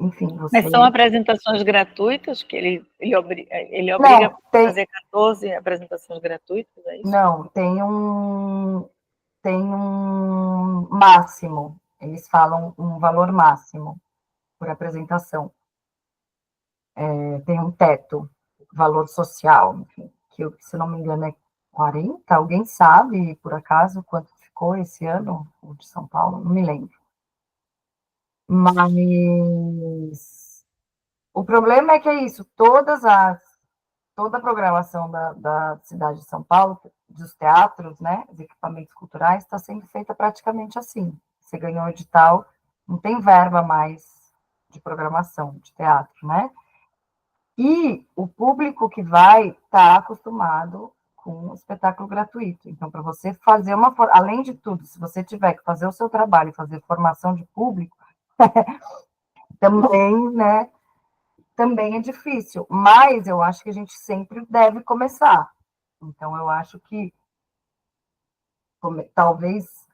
enfim, você... Mas são apresentações gratuitas, que ele obriga Não, a fazer 14 apresentações gratuitas, é isso? Não, tem um máximo, eles falam um valor máximo por apresentação. Tem um teto, valor social, enfim, que, se não me engano, é 40. Alguém sabe, por acaso, quanto ficou esse ano, o de São Paulo? Não me lembro. Mas o problema é que é isso, toda a programação da cidade de São Paulo, dos teatros, né, os equipamentos culturais, está sendo feita praticamente assim. Você ganhou o edital, não tem verba mais de programação de teatro, né? E o público que vai está acostumado com o espetáculo gratuito. Então, para você fazer além de tudo, se você tiver que fazer o seu trabalho e fazer formação de público, também, né, também é difícil, mas eu acho que a gente sempre deve começar. Então, eu acho que talvez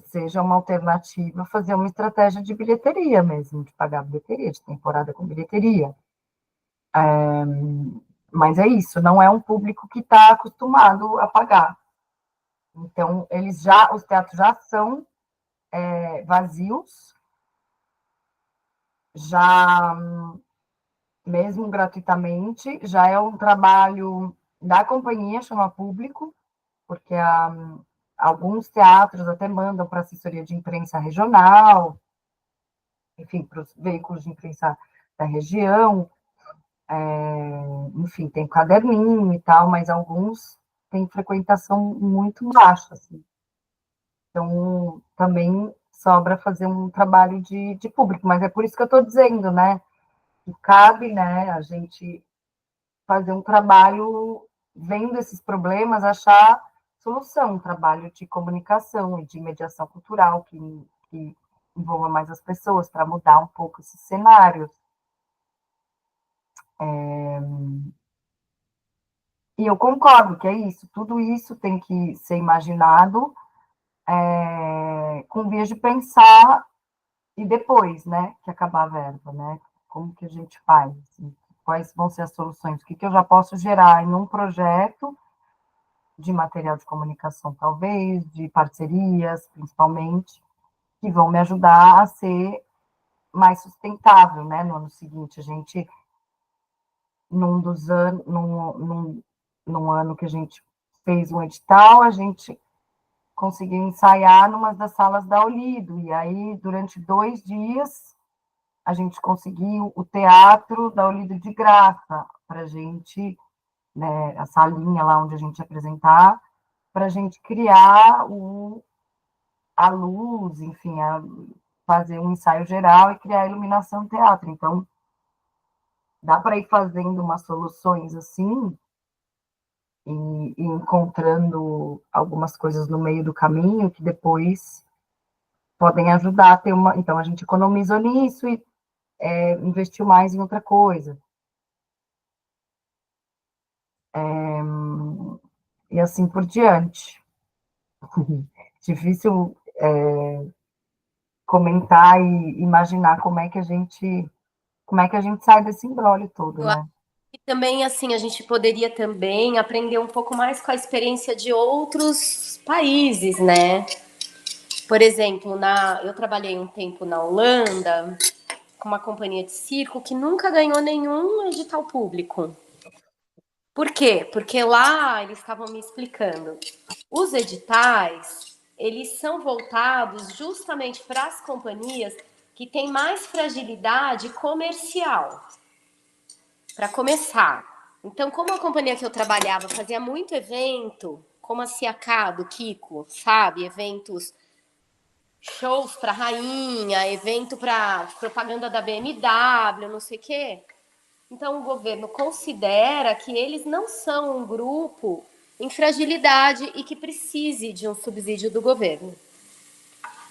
seja uma alternativa fazer uma estratégia de bilheteria mesmo, de pagar bilheteria, de temporada com bilheteria. Mas é isso, não é um público que está acostumado a pagar. Então, os teatros já são vazios, já mesmo gratuitamente, já é um trabalho da companhia chamar público, porque alguns teatros até mandam para a assessoria de imprensa regional, enfim, para os veículos de imprensa da região, enfim, tem caderninho e tal, mas alguns têm frequentação muito baixa, assim. Então, também sobra fazer um trabalho de público, mas é por isso que eu estou dizendo, né, que cabe, né, a gente fazer um trabalho, vendo esses problemas, achar solução, um trabalho de comunicação e de mediação cultural, que envolva mais as pessoas, para mudar um pouco esse cenário. E eu concordo que é isso, tudo isso tem que ser imaginado com vias de pensar e depois, né, que acabar a verba, né? Como que a gente faz? Assim, quais vão ser as soluções? O que eu já posso gerar em um projeto de material de comunicação, talvez, de parcerias, principalmente, que vão me ajudar a ser mais sustentável, né? No ano seguinte, a gente, num dos anos, num ano que a gente fez um edital, a gente conseguiu ensaiar numa das salas da Olido, e aí, durante 2 dias, a gente conseguiu o teatro da Olido de graça, para a gente, né, a salinha lá onde a gente ia apresentar, para a gente criar a luz, enfim, fazer um ensaio geral e criar a iluminação do teatro. Então, dá para ir fazendo umas soluções assim, e encontrando algumas coisas no meio do caminho que depois podem ajudar a ter uma. Então, a gente economizou nisso e investiu mais em outra coisa. E assim por diante. Difícil comentar e imaginar como é que a gente sai desse imbróglio todo, Eu acho né? que também, assim, a gente poderia também aprender um pouco mais com a experiência de outros países, né? Por exemplo, eu trabalhei um tempo na Holanda com uma companhia de circo que nunca ganhou nenhum edital público. Por quê? Porque lá eles estavam me explicando. Os editais, eles são voltados justamente para as companhias que têm mais fragilidade comercial, para começar. Então, como a companhia que eu trabalhava fazia muito evento, como a Ciacá, do Kiko, sabe? Eventos, shows para rainha, evento para propaganda da BMW, não sei o quê. Então, o governo considera que eles não são um grupo em fragilidade e que precise de um subsídio do governo.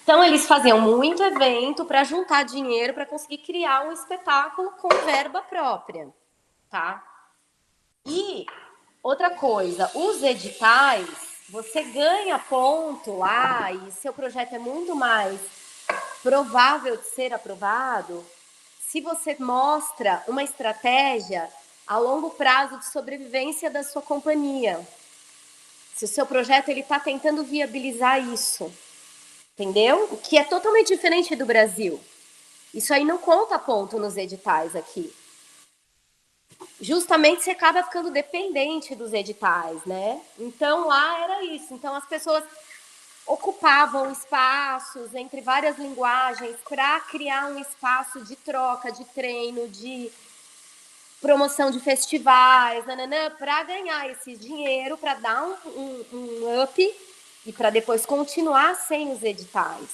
Então, eles faziam muito evento para juntar dinheiro para conseguir criar um espetáculo com verba própria, tá? E outra coisa, os editais, você ganha ponto lá e seu projeto é muito mais provável de ser aprovado se você mostra uma estratégia a longo prazo de sobrevivência da sua companhia. Se o seu projeto ele está tentando viabilizar isso, entendeu? O que é totalmente diferente do Brasil. Isso aí não conta ponto nos editais aqui. Justamente você acaba ficando dependente dos editais, né? Então lá era isso. Então as pessoas ocupavam espaços entre várias linguagens para criar um espaço de troca, de treino, de promoção de festivais, para ganhar esse dinheiro, para dar um up e para depois continuar sem os editais.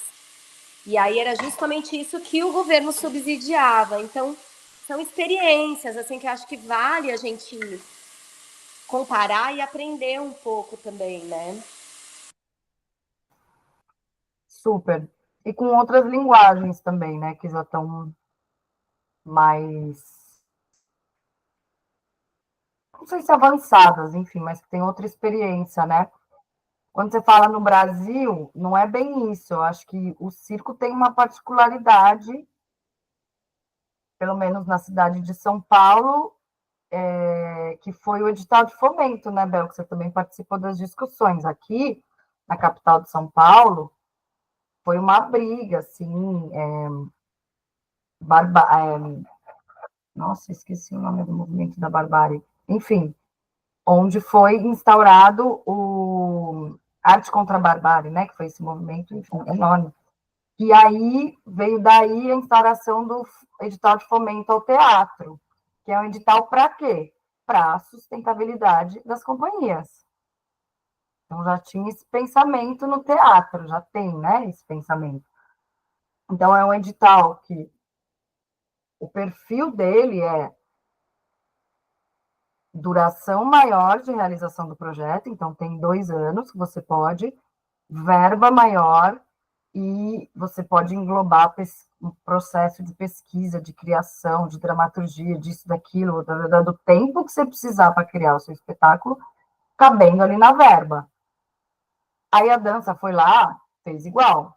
E aí era justamente isso que o governo subsidiava. Então, são experiências assim que eu acho que vale a gente comparar e aprender um pouco também, né? Super. E com outras linguagens também, né? Que já estão mais, não sei se avançadas, enfim, mas que tem outra experiência, né? Quando você fala no Brasil, não é bem isso. Eu acho que o circo tem uma particularidade, pelo menos na cidade de São Paulo, que foi o edital de fomento, né, Bel? Que você também participou das discussões. Aqui, na capital de São Paulo, foi uma briga, assim, nossa, esqueci o nome do movimento da barbárie. Enfim, onde foi instaurado o Arte contra a Barbárie, né, que foi esse movimento, enfim, enorme. E aí veio daí a instauração do edital de fomento ao teatro, que é um edital para quê? Para a sustentabilidade das companhias. Então já tinha esse pensamento no teatro, já tem, né, esse pensamento. Então é um edital que o perfil dele é duração maior de realização do projeto, então tem 2 anos que você pode, verba maior, e você pode englobar um processo de pesquisa, de criação, de dramaturgia, disso, daquilo, do tempo que você precisar para criar o seu espetáculo, cabendo ali na verba. Aí a dança foi lá, fez igual,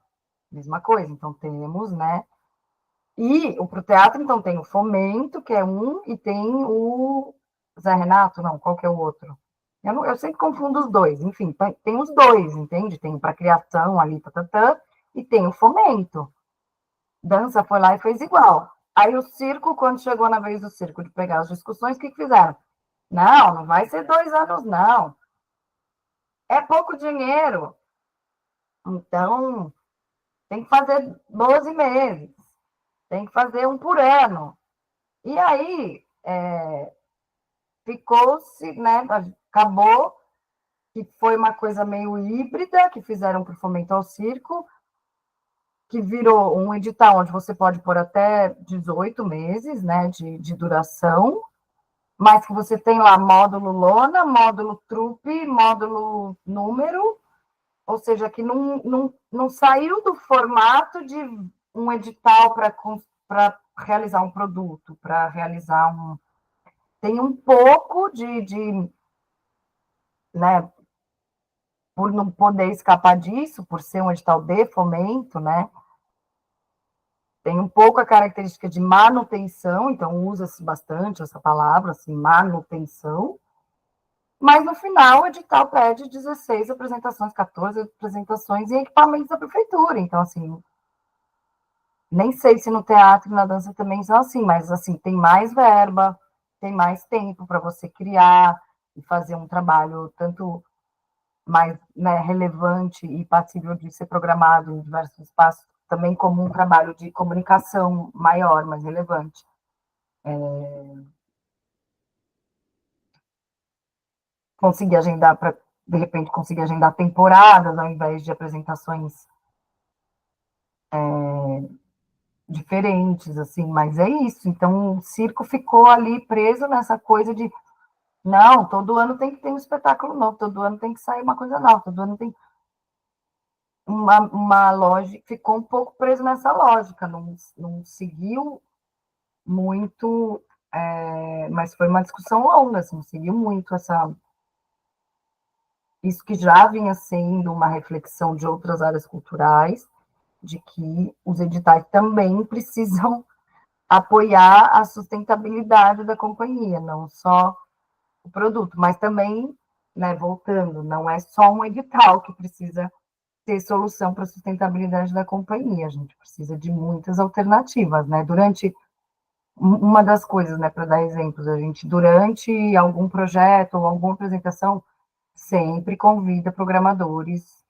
mesma coisa. Então temos, né? E o pro teatro, então, tem o Fomento, que é um, e tem o Zé Renato, não, qual que é o outro? Eu sempre confundo os dois, enfim, tem os dois, entende? Tem para criação ali, e tem o Fomento. Dança foi lá e fez igual. Aí o circo, quando chegou na vez do circo de pegar as discussões, o que fizeram? Não vai ser 2 anos, não. É pouco dinheiro. Então, tem que fazer 12 meses. Tem que fazer um por ano. E aí, ficou-se, né? Acabou que foi uma coisa meio híbrida que fizeram para o Fomento ao Circo, que virou um edital onde você pode pôr até 18 meses, né, de duração, mas que você tem lá módulo lona, módulo trupe, módulo número, ou seja, que não saiu do formato de um edital para realizar um produto, para realizar um... Tem um pouco né, por não poder escapar disso, por ser um edital de fomento, né, tem um pouco a característica de manutenção, então usa-se bastante essa palavra, assim, manutenção, mas no final o edital pede 16 apresentações, 14 apresentações em equipamentos da prefeitura, então, assim, nem sei se no teatro e na dança também são assim, mas, assim, tem mais verba, tem mais tempo para você criar e fazer um trabalho tanto mais, né, relevante e passível de ser programado em diversos espaços, também como um trabalho de comunicação maior, mais relevante. Conseguir agendar para, de repente, conseguir agendar temporadas ao invés de apresentações diferentes, assim, mas é isso. Então, o circo ficou ali preso nessa coisa de não, todo ano tem que ter um espetáculo novo, todo ano tem que sair uma coisa nova, todo ano tem uma lógica, ficou um pouco preso nessa lógica, não seguiu muito, mas foi uma discussão longa, assim, seguiu muito isso que já vinha sendo uma reflexão de outras áreas culturais, de que os editais também precisam apoiar a sustentabilidade da companhia, não só o produto, mas também, né, voltando, não é só um edital que precisa ter solução para a sustentabilidade da companhia, a gente precisa de muitas alternativas, né? Durante uma das coisas, né, para dar exemplos, a gente, durante algum projeto ou alguma apresentação, sempre convida programadores,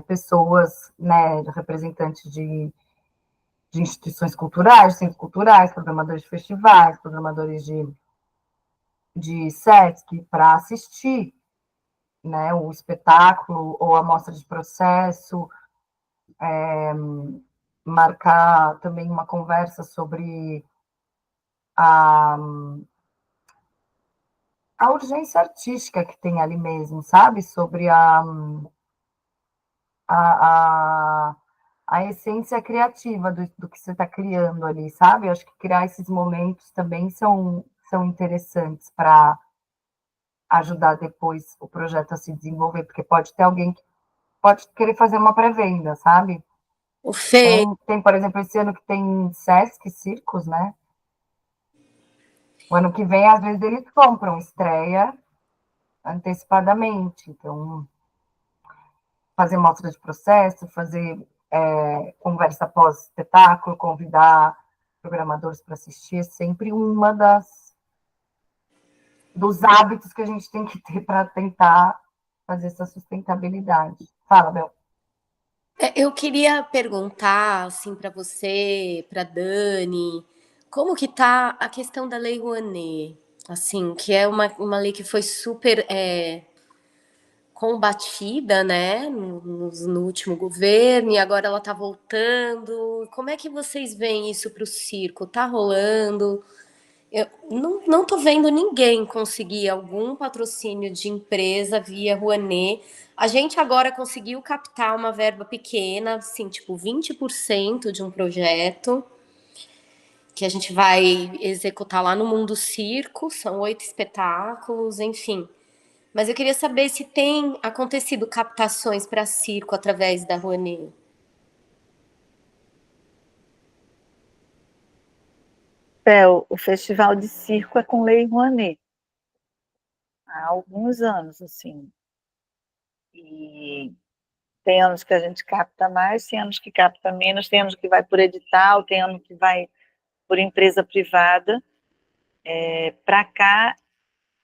pessoas, né, representantes de instituições culturais, centros culturais, programadores de festivais, programadores de SESC, para assistir, né, o espetáculo ou a mostra de processo, marcar também uma conversa sobre a, a urgência artística que tem ali mesmo, sabe? Sobre a, a essência criativa do que você está criando ali, sabe? Eu acho que criar esses momentos também são interessantes para ajudar depois o projeto a se desenvolver, porque pode ter alguém que pode querer fazer uma pré-venda, sabe? O Fê, Tem, por exemplo, esse ano que tem Sesc Circos, né? O ano que vem, às vezes, eles compram estreia antecipadamente. Então, fazer mostra de processo, fazer conversa pós-espetáculo, convidar programadores para assistir, é sempre uma dos hábitos que a gente tem que ter para tentar fazer essa sustentabilidade. Fala, Bel. eu queria perguntar assim para você, para Dani, como que tá a questão da Lei Rouanet, assim, que é uma lei que foi super combatida, né, no último governo, e agora ela está voltando. Como é que vocês veem isso para o circo? Tá rolando? Eu não tô vendo ninguém conseguir algum patrocínio de empresa via Rouanet. A gente agora conseguiu captar uma verba pequena, assim, tipo 20% de um projeto que a gente vai executar lá no Mundo Circo, são 8 espetáculos, enfim. Mas eu queria saber se tem acontecido captações para circo através da Rouanet. O Festival de Circo é com Lei Rouanet, há alguns anos, assim. E tem anos que a gente capta mais, tem anos que capta menos, tem anos que vai por edital, tem ano que vai por empresa privada. Para cá,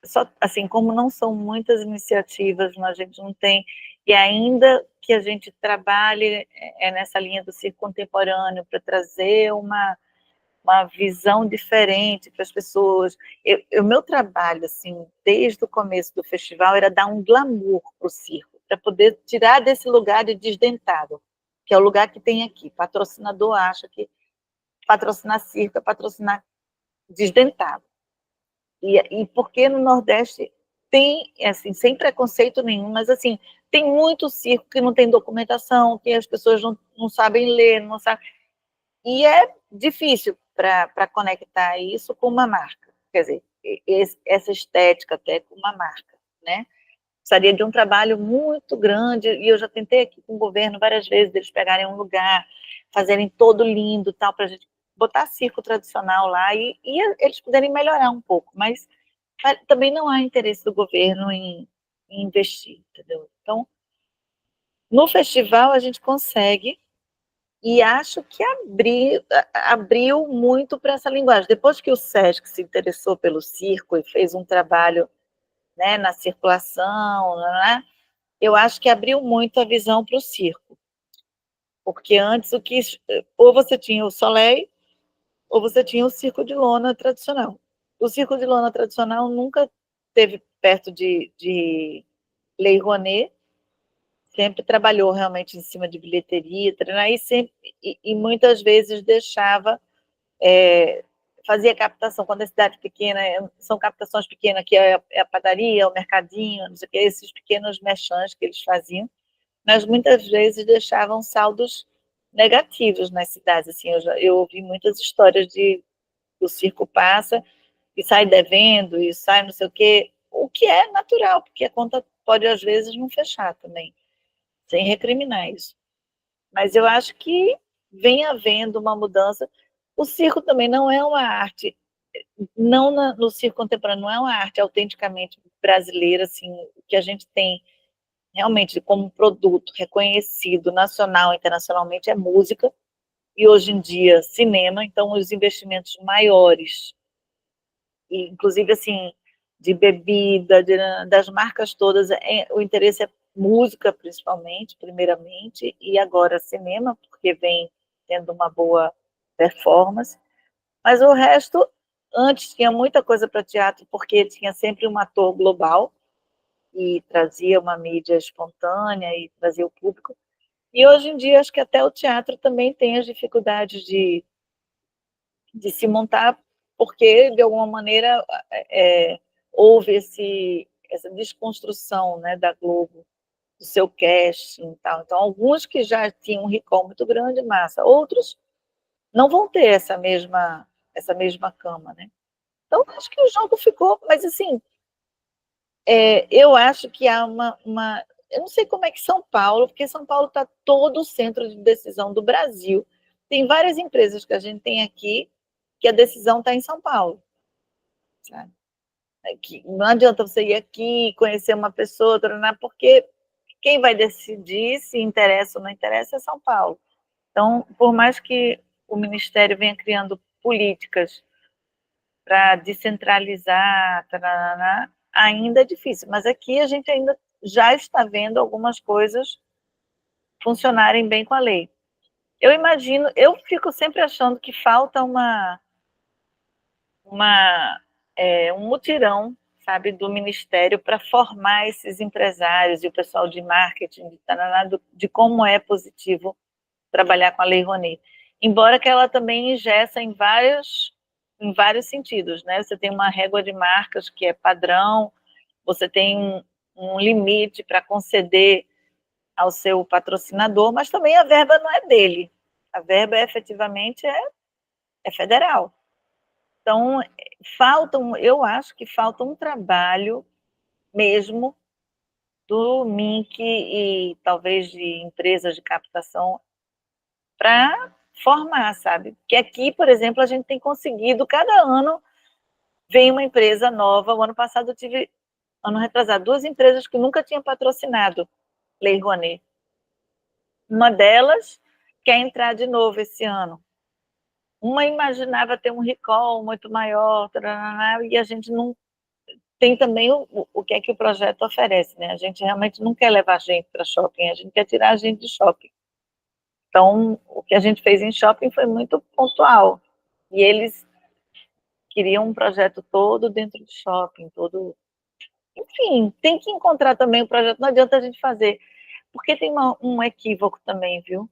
só, assim, como não são muitas iniciativas, a gente não tem, e ainda que a gente trabalhe nessa linha do circo contemporâneo para trazer uma visão diferente para as pessoas. O meu trabalho, assim, desde o começo do festival, era dar um glamour para o circo, para poder tirar desse lugar de desdentado, que é o lugar que tem aqui. Patrocinador acha que patrocinar circo é patrocinar desdentado. E porque no Nordeste tem, assim, sem preconceito nenhum, mas assim, tem muito circo que não tem documentação, que as pessoas não sabem ler, não sabem. E é difícil para conectar isso com uma marca. Quer dizer, essa estética até com uma marca, né? Precisaria de um trabalho muito grande, e eu já tentei aqui com o governo várias vezes, eles pegarem um lugar, fazerem todo lindo, tal, para a gente botar circo tradicional lá, e eles puderem melhorar um pouco, mas também não há interesse do governo em investir, entendeu? Então, no festival a gente consegue, e acho que abriu muito para essa linguagem. Depois que o Sesc se interessou pelo circo e fez um trabalho, né, na circulação, né, eu acho que abriu muito a visão para o circo. Porque antes, ou você tinha o Soleil, ou você tinha o circo de lona tradicional. O circo de lona tradicional nunca esteve perto de Lei Rouanet, sempre trabalhou realmente em cima de bilheteria, e, sempre, e muitas vezes deixava, fazia captação, quando é cidade pequena, são captações pequenas, que é a padaria, o mercadinho, não sei o que, esses pequenos merchants que eles faziam, mas muitas vezes deixavam saldos negativos nas cidades. Assim, eu ouvi muitas histórias o circo passa e sai devendo, e sai não sei o que é natural, porque a conta pode às vezes não fechar também, sem recriminar isso. Mas eu acho que vem havendo uma mudança. O circo também não é uma arte, não no circo contemporâneo, não é uma arte autenticamente brasileira, assim, que a gente tem realmente como produto reconhecido nacional e internacionalmente é música, e hoje em dia cinema, então os investimentos maiores, e, inclusive assim, de bebida, das marcas todas, o interesse é música principalmente, primeiramente, e agora cinema, porque vem tendo uma boa performance, mas o resto, antes tinha muita coisa para teatro, porque tinha sempre um ator global, e trazia uma mídia espontânea e trazia o público. E hoje em dia acho que até o teatro também tem as dificuldades de se montar, porque de alguma maneira houve essa desconstrução, né, da Globo, do seu casting e tal. Então, alguns que já tinham um recall muito grande, massa. Outros não vão ter essa mesma cama, né? Então, acho que o jogo ficou, mas assim, eu acho que há eu não sei como é que São Paulo, porque São Paulo está todo o centro de decisão do Brasil. Tem várias empresas que a gente tem aqui que a decisão está em São Paulo, sabe? Que não adianta você ir aqui, conhecer uma pessoa, porque quem vai decidir se interessa ou não interessa é São Paulo. Então, por mais que o Ministério venha criando políticas para descentralizar, ainda é difícil. Mas aqui a gente ainda já está vendo algumas coisas funcionarem bem com a lei. Eu imagino, eu fico sempre achando que falta um mutirão, sabe, do Ministério para formar esses empresários e o pessoal de marketing, de como é positivo trabalhar com a Lei Rouanet. Embora que ela também ingessa em vários em vários sentidos, né? Você tem uma régua de marcas que é padrão, você tem um limite para conceder ao seu patrocinador, mas também a verba não é dele. A verba efetivamente é federal. Então, eu acho que falta um trabalho mesmo do MINC e talvez de empresas de captação para formar, sabe? Porque aqui, por exemplo, a gente tem conseguido, cada ano vem uma empresa nova. O ano passado eu tive, ano retrasado, 2 empresas que nunca tinham patrocinado Lei Rouanet. Uma delas quer entrar de novo esse ano. Uma imaginava ter um recall muito maior, e a gente não tem também o que é que o projeto oferece, né? A gente realmente não quer levar gente para shopping, a gente quer tirar a gente de shopping. Então, o que a gente fez em shopping foi muito pontual. E eles queriam um projeto todo dentro do shopping, todo... Enfim, tem que encontrar também o projeto, não adianta a gente fazer. Porque tem um equívoco também, viu?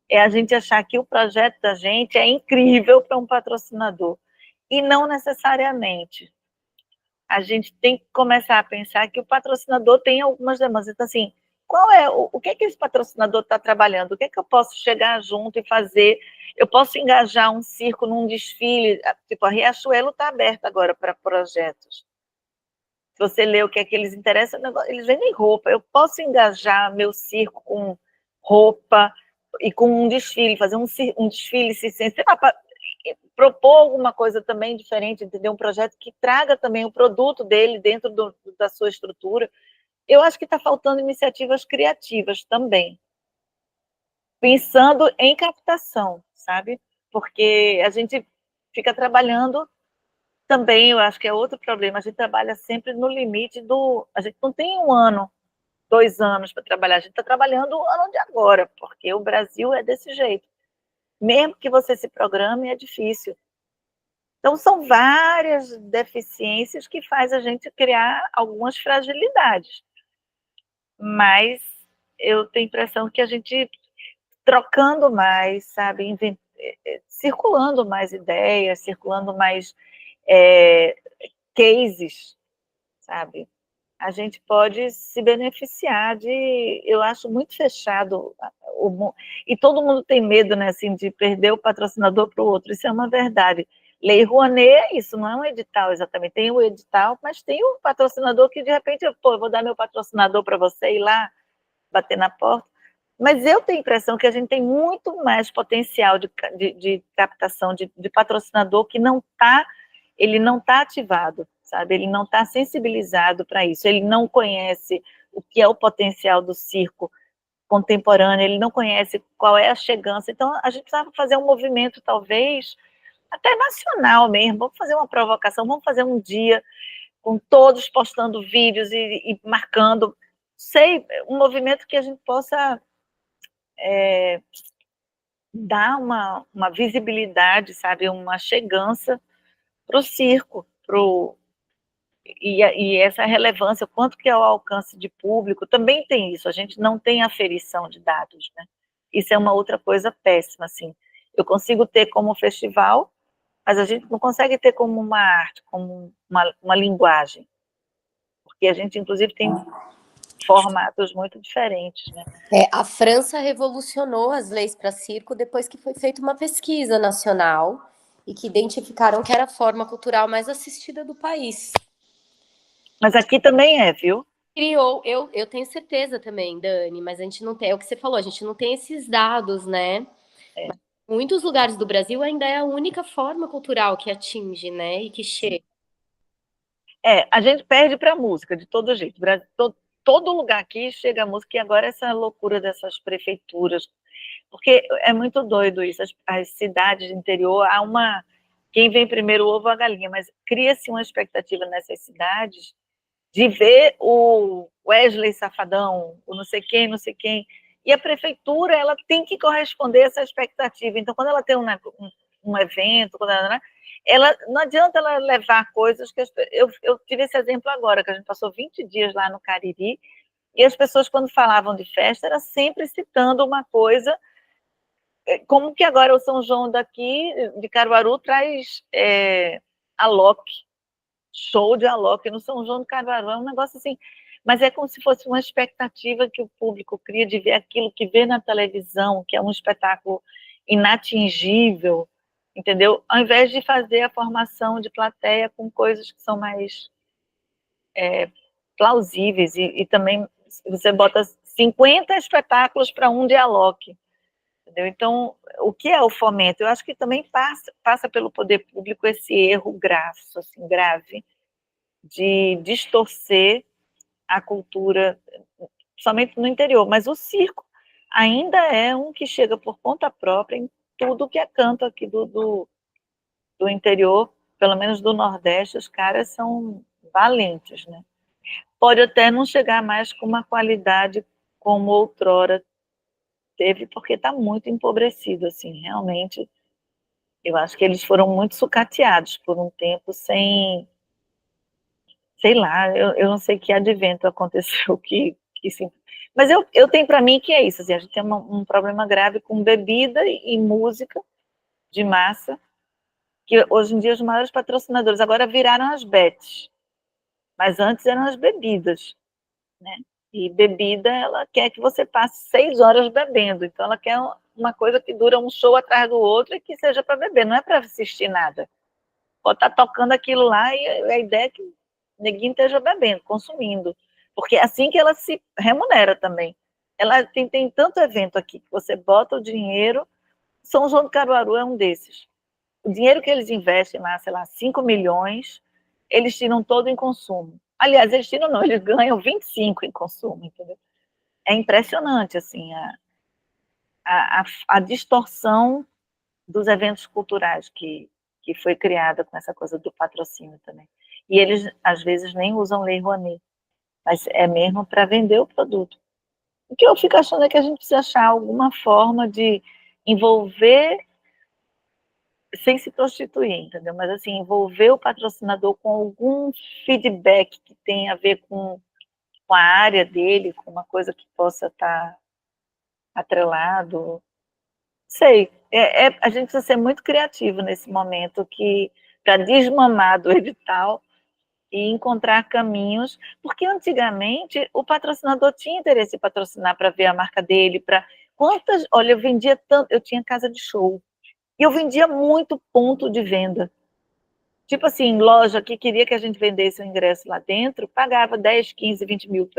É a gente achar que o projeto da gente é incrível para um patrocinador. E não necessariamente. A gente tem que começar a pensar que o patrocinador tem algumas demandas. Então, assim, o que é que esse patrocinador está trabalhando? O que é que eu posso chegar junto e fazer? Eu posso engajar um circo num desfile, tipo, a Riachuelo está aberta agora para projetos. Se você lê o que é que eles interessam, eles vendem roupa. Eu posso engajar meu circo com roupa e com um desfile, fazer um desfile circense, propor alguma coisa também diferente, entendeu? Um projeto que traga também o produto dele dentro da sua estrutura. Eu acho que está faltando iniciativas criativas também, pensando em captação, sabe? Porque a gente fica trabalhando também, eu acho que é outro problema, a gente trabalha sempre no limite a gente não tem 1 ano, 2 anos para trabalhar, a gente está trabalhando o ano de agora, porque o Brasil é desse jeito. Mesmo que você se programe, é difícil. Então, são várias deficiências que faz a gente criar algumas fragilidades. Mas eu tenho a impressão que a gente, trocando mais, sabe, circulando mais ideias, circulando mais cases, sabe, a gente pode se beneficiar eu acho muito fechado, e todo mundo tem medo, né, assim, de perder o patrocinador para o outro, isso é uma verdade. Lei Rouanet é isso, não é um edital exatamente, tem o edital, mas tem o patrocinador que de repente, eu vou dar meu patrocinador para você ir lá, bater na porta, mas eu tenho a impressão que a gente tem muito mais potencial de captação de patrocinador que ele não está ativado, sabe? Ele não está sensibilizado para isso, ele não conhece o que é o potencial do circo contemporâneo, ele não conhece qual é a chegança. Então, a gente precisava fazer um movimento, talvez, até nacional mesmo, vamos fazer uma provocação, vamos fazer um dia com todos postando vídeos e marcando, um movimento que a gente possa dar uma visibilidade, sabe, uma chegança para o circo, e essa relevância, quanto que é o alcance de público, também tem isso, a gente não tem aferição de dados, né? Isso é uma outra coisa péssima, assim. Eu consigo ter como festival, mas a gente não consegue ter como uma arte, como uma linguagem, porque a gente, inclusive, tem formatos muito diferentes, né? A França revolucionou as leis para circo depois que foi feita uma pesquisa nacional e que identificaram que era a forma cultural mais assistida do país. Mas aqui também viu? Criou, eu tenho certeza também, Dani, mas a gente não tem, é o que você falou, a gente não tem esses dados, né? Mas em muitos lugares do Brasil ainda é a única forma cultural que atinge, né? E que chega. A gente perde para a música, de todo jeito. Todo lugar aqui chega a música, e agora essa loucura dessas prefeituras, porque é muito doido isso, as cidades do interior, quem vem primeiro, o ovo ou a galinha, mas cria-se uma expectativa nessas cidades de ver o Wesley Safadão, o não sei quem, e a prefeitura, ela tem que corresponder a essa expectativa. Então, quando ela tem um evento, não adianta ela levar coisas que... Eu tive esse exemplo agora, que a gente passou 20 dias lá no Cariri, e as pessoas, quando falavam de festa, era sempre citando uma coisa como que agora o São João daqui, de Caruaru, traz Alok, show de Alok no São João do Caruaru, é um negócio assim, mas é como se fosse uma expectativa que o público cria de ver aquilo que vê na televisão, que é um espetáculo inatingível, entendeu? Ao invés de fazer a formação de plateia com coisas que são mais plausíveis, e também você bota 50 espetáculos para um de Alok, entendeu? Então, o que é o fomento? Eu acho que também passa pelo poder público esse erro grave, assim, grave, de distorcer a cultura, somente no interior, mas o circo ainda é um que chega por conta própria em tudo que é canto aqui do interior, pelo menos do Nordeste, os caras são valentes, né? Pode até não chegar mais com uma qualidade como outrora teve, porque está muito empobrecido, assim, realmente. Eu acho que eles foram muito sucateados por um tempo sem, sei lá, eu não sei que advento aconteceu que sim. Mas eu tenho para mim que é isso, assim, a gente tem um problema grave com bebida e música de massa, que hoje em dia os maiores patrocinadores agora viraram as bets, mas antes eram as bebidas, né? E bebida, ela quer que você passe 6 horas bebendo, então ela quer uma coisa que dura um show atrás do outro e que seja para beber, não é para assistir nada. Pode estar tocando aquilo lá e a ideia é que o neguinho esteja bebendo, consumindo, porque é assim que ela se remunera também. Ela tem tanto evento aqui que você bota o dinheiro, São João do Caruaru é um desses. O dinheiro que eles investem lá, sei lá, 5 milhões, eles tiram todo em consumo. Aliás, eles tiram não, eles ganham 25 em consumo, entendeu? É impressionante, assim, a distorção dos eventos culturais que foi criada com essa coisa do patrocínio também. E eles, às vezes, nem usam Lei Rouanet, mas é mesmo para vender o produto. O que eu fico achando é que a gente precisa achar alguma forma de envolver, sem se prostituir, entendeu? Mas, assim, envolver o patrocinador com algum feedback que tenha a ver com a área dele, com uma coisa que possa estar atrelado. Sei, a gente precisa ser muito criativo nesse momento para desmamar do edital e encontrar caminhos, porque antigamente o patrocinador tinha interesse em patrocinar para ver a marca dele, olha, eu vendia tanto, eu tinha casa de show, e eu vendia muito ponto de venda. Tipo assim, loja que queria que a gente vendesse o ingresso lá dentro, pagava 10, 15, 20 mil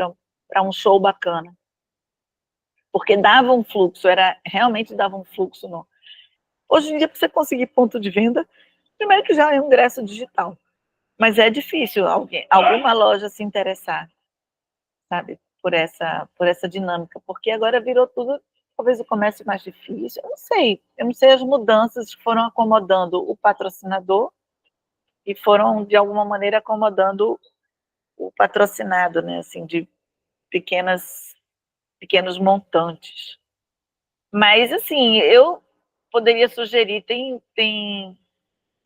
para um show bacana. Porque dava um fluxo, realmente dava um fluxo. Não. Hoje em dia, para você conseguir ponto de venda, primeiro que já é um ingresso digital. Mas é difícil alguma loja se interessar, sabe, por essa dinâmica, porque agora virou tudo, talvez o comércio mais difícil, eu não sei as mudanças que foram acomodando o patrocinador e foram, de alguma maneira, acomodando o patrocinado, né, assim, de pequenos montantes. Mas, assim, eu poderia sugerir,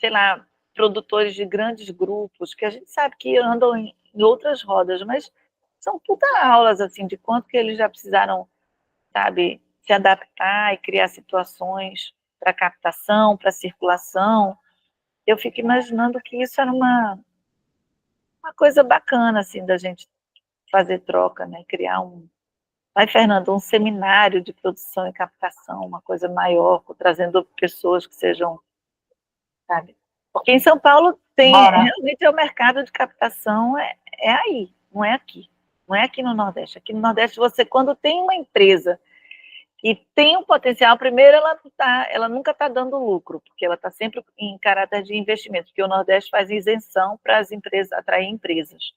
sei lá, produtores de grandes grupos, que a gente sabe que andam em outras rodas, mas são puta aulas, assim, de quanto que eles já precisaram, sabe, se adaptar e criar situações para captação, para circulação. Eu fico imaginando que isso era uma coisa bacana, assim, da gente fazer troca, né, criar vai, Fernando, um seminário de produção e captação, uma coisa maior, trazendo pessoas que sejam, sabe? Porque em São Paulo realmente o mercado de captação é aí, não é aqui. Não é aqui no Nordeste. Aqui no Nordeste, você, quando tem uma empresa e tem um potencial, primeiro ela nunca está dando lucro, porque ela está sempre em caráter de investimento, porque o Nordeste faz isenção para as empresas, atrair empresas.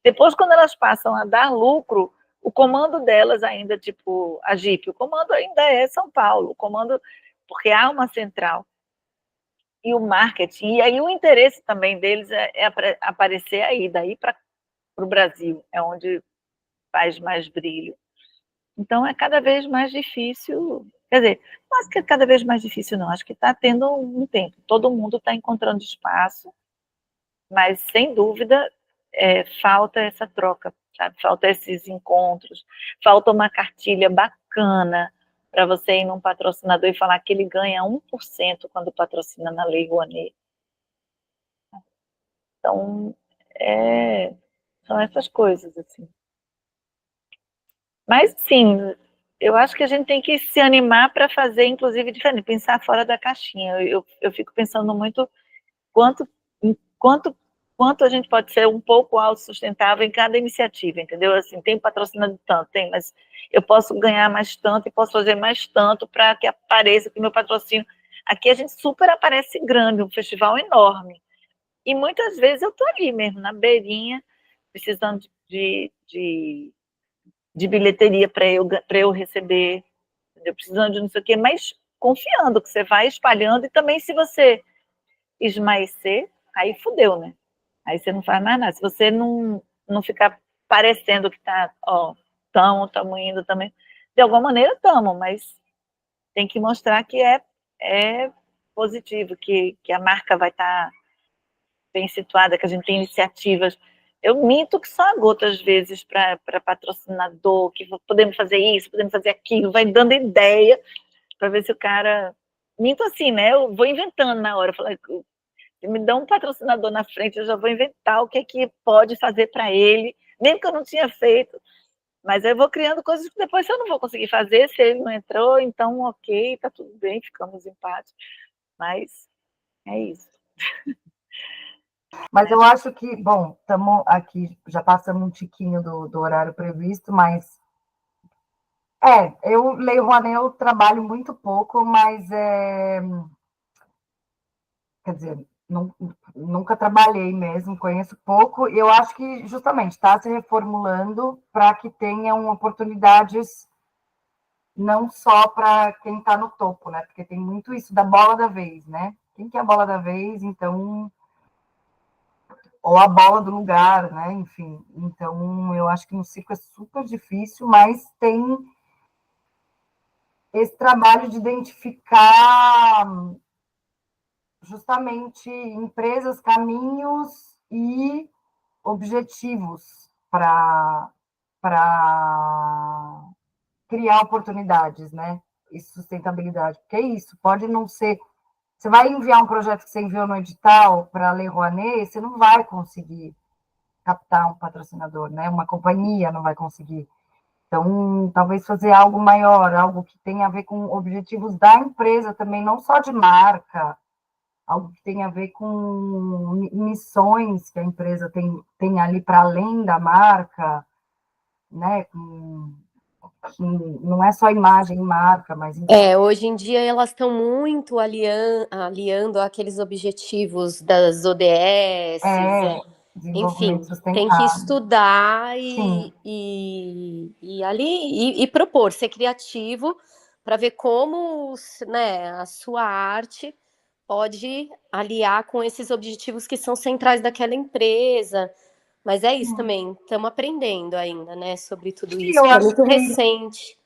Depois, quando elas passam a dar lucro, o comando delas ainda, tipo a Jeep, o comando ainda é São Paulo, o comando, porque há uma central. E o marketing, e aí o interesse também deles é aparecer aí, daí para o Brasil, é onde faz mais brilho. Então é cada vez mais difícil, quer dizer, não acho que é cada vez mais difícil não, acho que está tendo um tempo, todo mundo está encontrando espaço, mas sem dúvida falta essa troca, sabe? Falta esses encontros, falta uma cartilha bacana, para você ir num patrocinador e falar que ele ganha 1% quando patrocina na Lei Rouanet. Então, são essas coisas, assim. Mas, sim, eu acho que a gente tem que se animar para fazer, inclusive, diferente, pensar fora da caixinha. Eu fico pensando muito quanto, quanto a gente pode ser um pouco autossustentável em cada iniciativa, entendeu? Assim, tem patrocinado tanto, tem, mas eu posso ganhar mais tanto e posso fazer mais tanto para que apareça que meu patrocínio. Aqui a gente super aparece grande, um festival enorme. E muitas vezes eu estou ali mesmo, na beirinha, precisando de bilheteria para eu receber, entendeu? Precisando de não sei o quê, mas confiando que você vai espalhando, e também se você esmaecer, aí fudeu, né? Aí você não faz mais nada. Se você não ficar parecendo que está, ó, estamos indo também, de alguma maneira estamos, mas tem que mostrar que é positivo, que a marca vai estar bem situada, que a gente tem iniciativas. Eu minto que só gota às vezes para patrocinador, que podemos fazer isso, podemos fazer aquilo, vai dando ideia para ver se o cara. Minto assim, né? Eu vou inventando na hora. Eu falo, me dá um patrocinador na frente, eu já vou inventar o que é que pode fazer para ele, mesmo que eu não tinha feito. Mas eu vou criando coisas que depois eu não vou conseguir fazer, se ele não entrou, então ok, tá tudo bem, ficamos em paz. Mas é isso. Mas eu acho que, bom, estamos aqui, já passamos um tiquinho do horário previsto, mas eu, Lei Rouanet, eu trabalho muito pouco, mas quer dizer, nunca trabalhei mesmo, conheço pouco, e eu acho que justamente está se reformulando para que tenham oportunidades não só para quem está no topo, né? Porque tem muito isso da bola da vez, né? Quem que é a bola da vez, então, ou a bola do lugar, né? Enfim, então eu acho que no circo é super difícil, mas tem esse trabalho de identificar justamente empresas, caminhos e objetivos para criar oportunidades, né? E sustentabilidade. Porque é isso, pode não ser. Você vai enviar um projeto que você enviou no edital para a Lei Rouanet, você não vai conseguir captar um patrocinador, né? Uma companhia não vai conseguir. Então, talvez fazer algo maior, algo que tenha a ver com objetivos da empresa também, não só de marca, algo que tenha a ver com missões que a empresa tem ali para além da marca, né? Não é só imagem e marca, mas... Hoje em dia elas estão muito aliando aqueles objetivos das ODS, desenvolvimento enfim, tem que sustentável. estudar Sim. e propor, ser criativo para ver como, né, a sua arte pode aliar com esses objetivos que são centrais daquela empresa. Mas é isso também, estamos aprendendo ainda, né, sobre tudo isso, que é muito recente.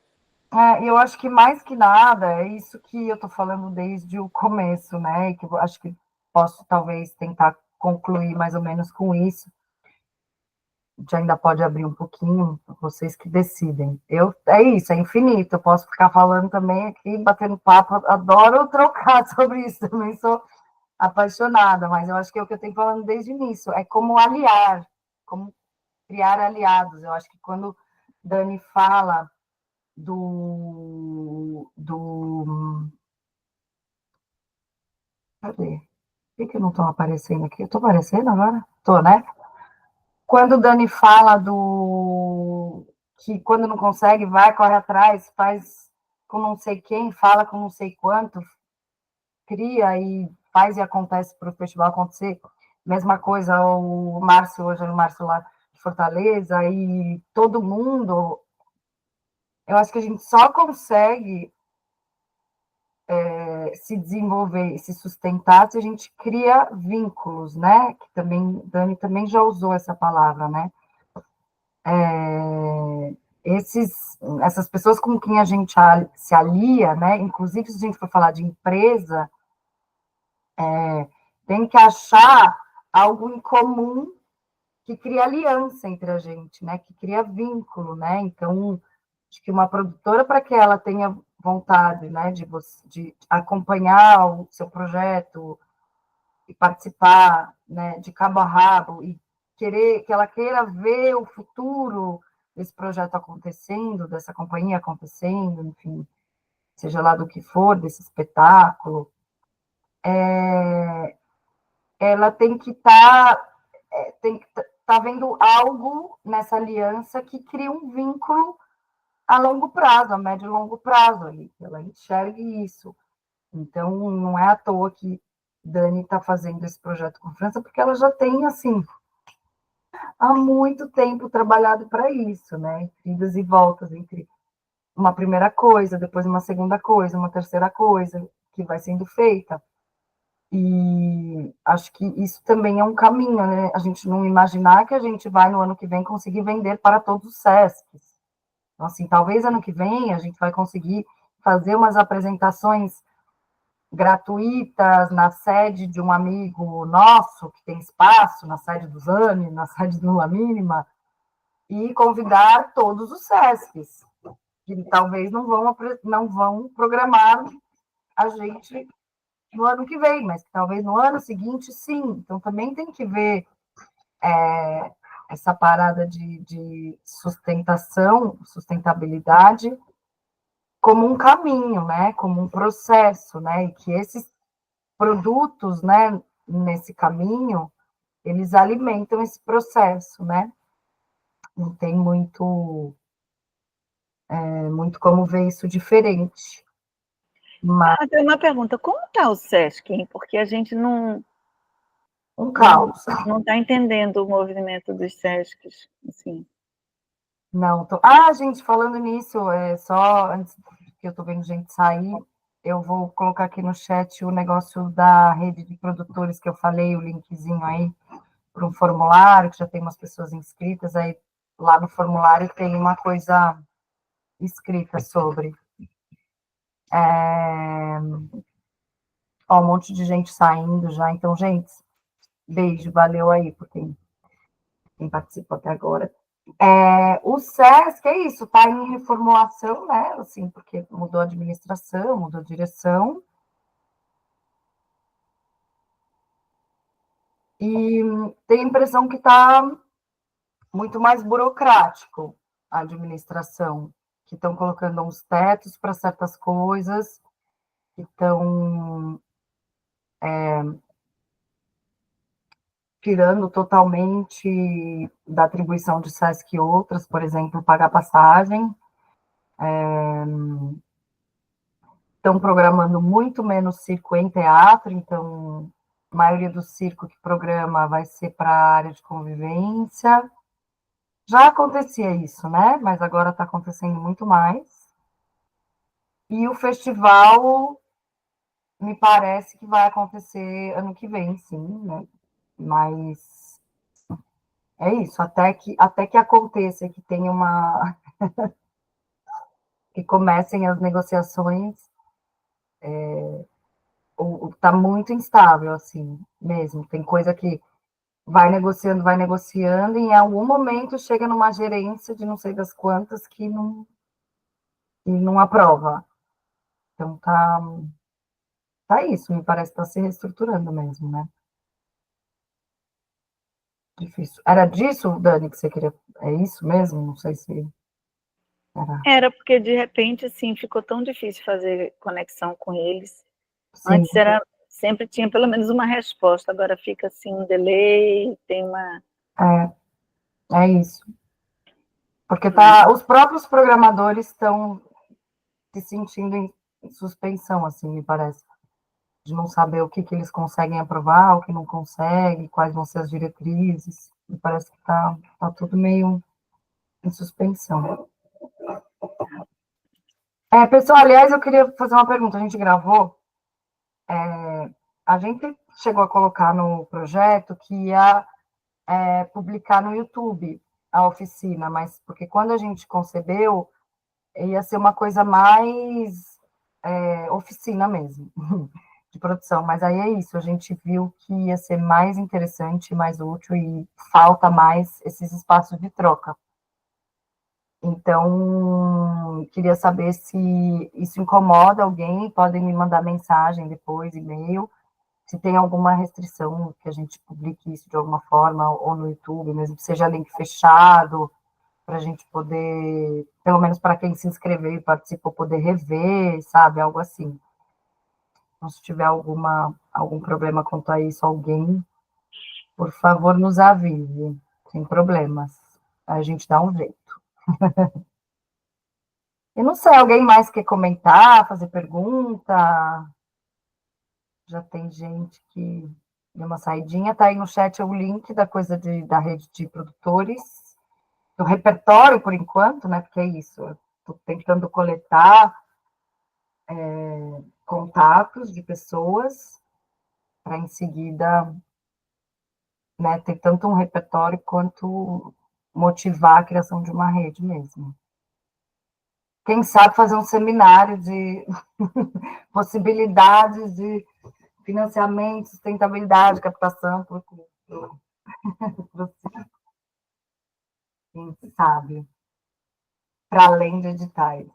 Eu acho que mais que nada é isso que eu estou falando desde o começo, né? E que eu acho que posso talvez tentar concluir mais ou menos com isso. A gente ainda pode abrir um pouquinho, vocês que decidem. É isso, é infinito. Eu posso ficar falando também aqui, batendo papo. Adoro trocar sobre isso, também sou apaixonada, mas eu acho que é o que eu tenho falando desde o início. É como aliar, como criar aliados. Eu acho que quando Dani fala cadê? Por que eu não estou aparecendo aqui? Eu estou aparecendo agora? Estou, né? Quando o Dani fala que quando não consegue, vai, corre atrás, faz com não sei quem, fala com não sei quanto, cria e faz e acontece para o festival acontecer. Mesma coisa, o Márcio, hoje o Márcio lá de Fortaleza, e todo mundo. Eu acho que a gente só consegue se desenvolver, se sustentar, se a gente cria vínculos, né? Que também, Dani também já usou essa palavra, né? Essas pessoas com quem a gente se alia, né? Inclusive, se a gente for falar de empresa, tem que achar algo em comum que cria aliança entre a gente, né? Que cria vínculo, né? Então, acho que uma produtora, para que ela tenha vontade, né, de acompanhar o seu projeto e participar, né, de cabo a rabo, e que ela queira ver o futuro desse projeto acontecendo, dessa companhia acontecendo, enfim, seja lá do que for, desse espetáculo, ela tem que tá vendo algo nessa aliança que cria um vínculo a longo prazo, a médio e longo prazo ali, que ela enxergue isso. Então, não é à toa que Dani está fazendo esse projeto com a França, porque ela já tem, assim, há muito tempo trabalhado para isso, né? Idas e voltas entre uma primeira coisa, depois uma segunda coisa, uma terceira coisa que vai sendo feita. E acho que isso também é um caminho, né? A gente não imaginar que a gente vai, no ano que vem, conseguir vender para todos os SESCs. Então, assim, talvez ano que vem a gente vai conseguir fazer umas apresentações gratuitas na sede de um amigo nosso, que tem espaço, na sede do Zane, na sede do Lula Mínima, e convidar todos os SESCs, que talvez não vão programar a gente no ano que vem, mas que talvez no ano seguinte, sim. Então, também tem que ver essa parada de sustentabilidade como um caminho, né? Como um processo, né? E que esses produtos, né, nesse caminho, eles alimentam esse processo, né? Não tem muito como ver isso diferente. Mas Tem uma pergunta, como está o SESC, hein? Porque a gente não um caos. não está entendendo o movimento dos SESCs, assim. Não, gente, falando nisso, só antes que eu estou vendo gente sair, eu vou colocar aqui no chat o negócio da rede de produtores que eu falei, o linkzinho aí para um formulário, que já tem umas pessoas inscritas, aí lá no formulário tem uma coisa escrita sobre. Ó, um monte de gente saindo já, então, gente, beijo, valeu aí por quem participou até agora. O SESC é isso, está em reformulação, né? Assim, porque mudou a administração, mudou a direção. E tem a impressão que está muito mais burocrático a administração, que estão colocando uns tetos para certas coisas, que estão tirando totalmente da atribuição de SESC e outras, por exemplo, pagar passagem. Estão programando muito menos circo em teatro, então a maioria do circo que programa vai ser para a área de convivência. Já acontecia isso, né? Mas agora está acontecendo muito mais. E o festival me parece que vai acontecer ano que vem, sim, né? Mas é isso, até que aconteça, que tenha que comecem as negociações, está muito instável, assim, mesmo. Tem coisa que vai negociando, e em algum momento chega numa gerência de não sei das quantas que não aprova. Então tá isso, me parece que está se reestruturando mesmo, né? Difícil. Era disso, Dani, que você queria? É isso mesmo? Não sei se Era porque, de repente, assim, ficou tão difícil fazer conexão com eles. Sim. Antes sempre tinha pelo menos uma resposta, agora fica assim um delay, tem uma... É isso. Porque os próprios programadores estão se sentindo em suspensão, assim, me parece. De não saber o que eles conseguem aprovar, o que não conseguem, quais vão ser as diretrizes. Me parece que tá tudo meio em suspensão. Pessoal, aliás, eu queria fazer uma pergunta. A gente gravou, a gente chegou a colocar no projeto que ia publicar no YouTube a oficina, mas porque quando a gente concebeu, ia ser uma coisa mais oficina mesmo, de produção. Mas aí é isso, a gente viu que ia ser mais interessante, mais útil, e falta mais esses espaços de troca. Então, queria saber se isso incomoda alguém, podem me mandar mensagem depois, e-mail, se tem alguma restrição que a gente publique isso de alguma forma, ou no YouTube, mesmo que seja link fechado, para a gente poder, pelo menos para quem se inscreveu e participou, poder rever, sabe, algo assim. Então, se tiver algum problema quanto a isso, alguém, por favor, nos avise, sem problemas. A gente dá um jeito. E não sei, alguém mais quer comentar, fazer pergunta? Já tem gente que deu uma saidinha, tá aí no chat o link da coisa da rede de produtores, do repertório, por enquanto, né? Porque é isso, eu estou tentando coletar contatos de pessoas para em seguida, né, ter tanto um repertório quanto motivar a criação de uma rede mesmo. Quem sabe fazer um seminário de possibilidades de financiamento, sustentabilidade, captação, quem sabe, para além de editais.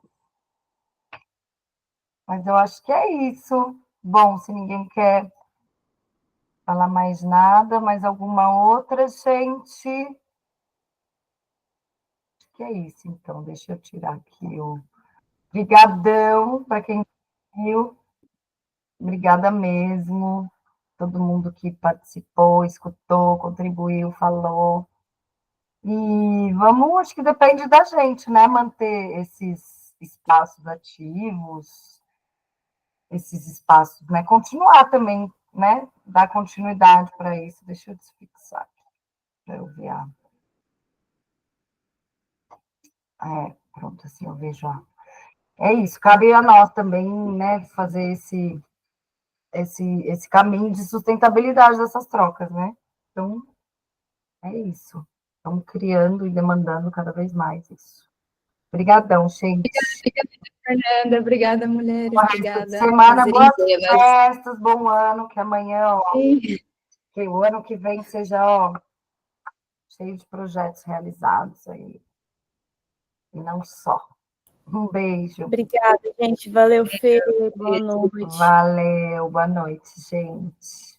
Mas eu acho que é isso. Bom, se ninguém quer falar mais nada, mais alguma outra, gente? Acho que é isso, então. Deixa eu tirar aqui o... Obrigadão para quem viu. Obrigada mesmo. Todo mundo que participou, escutou, contribuiu, falou. E vamos, acho que depende da gente, né? Manter esses espaços ativos, esses espaços, né? Continuar também, né? Dar continuidade para isso. Deixa eu desfixar aqui, para eu ver. Pronto, assim eu vejo. É isso, cabe a nós também, né? Fazer esse caminho de sustentabilidade dessas trocas, né? Então, é isso. Estamos criando e demandando cada vez mais isso. Obrigadão, gente. Obrigada, Fernanda. Obrigada, mulheres. Boa Obrigada. semana, boas Delas. festas, bom ano, que amanhã, ó, que o ano que vem seja, ó, cheio de projetos realizados aí. E não só. Um beijo. Obrigada, gente. Valeu, Fê. Boa noite. Valeu, boa noite, gente.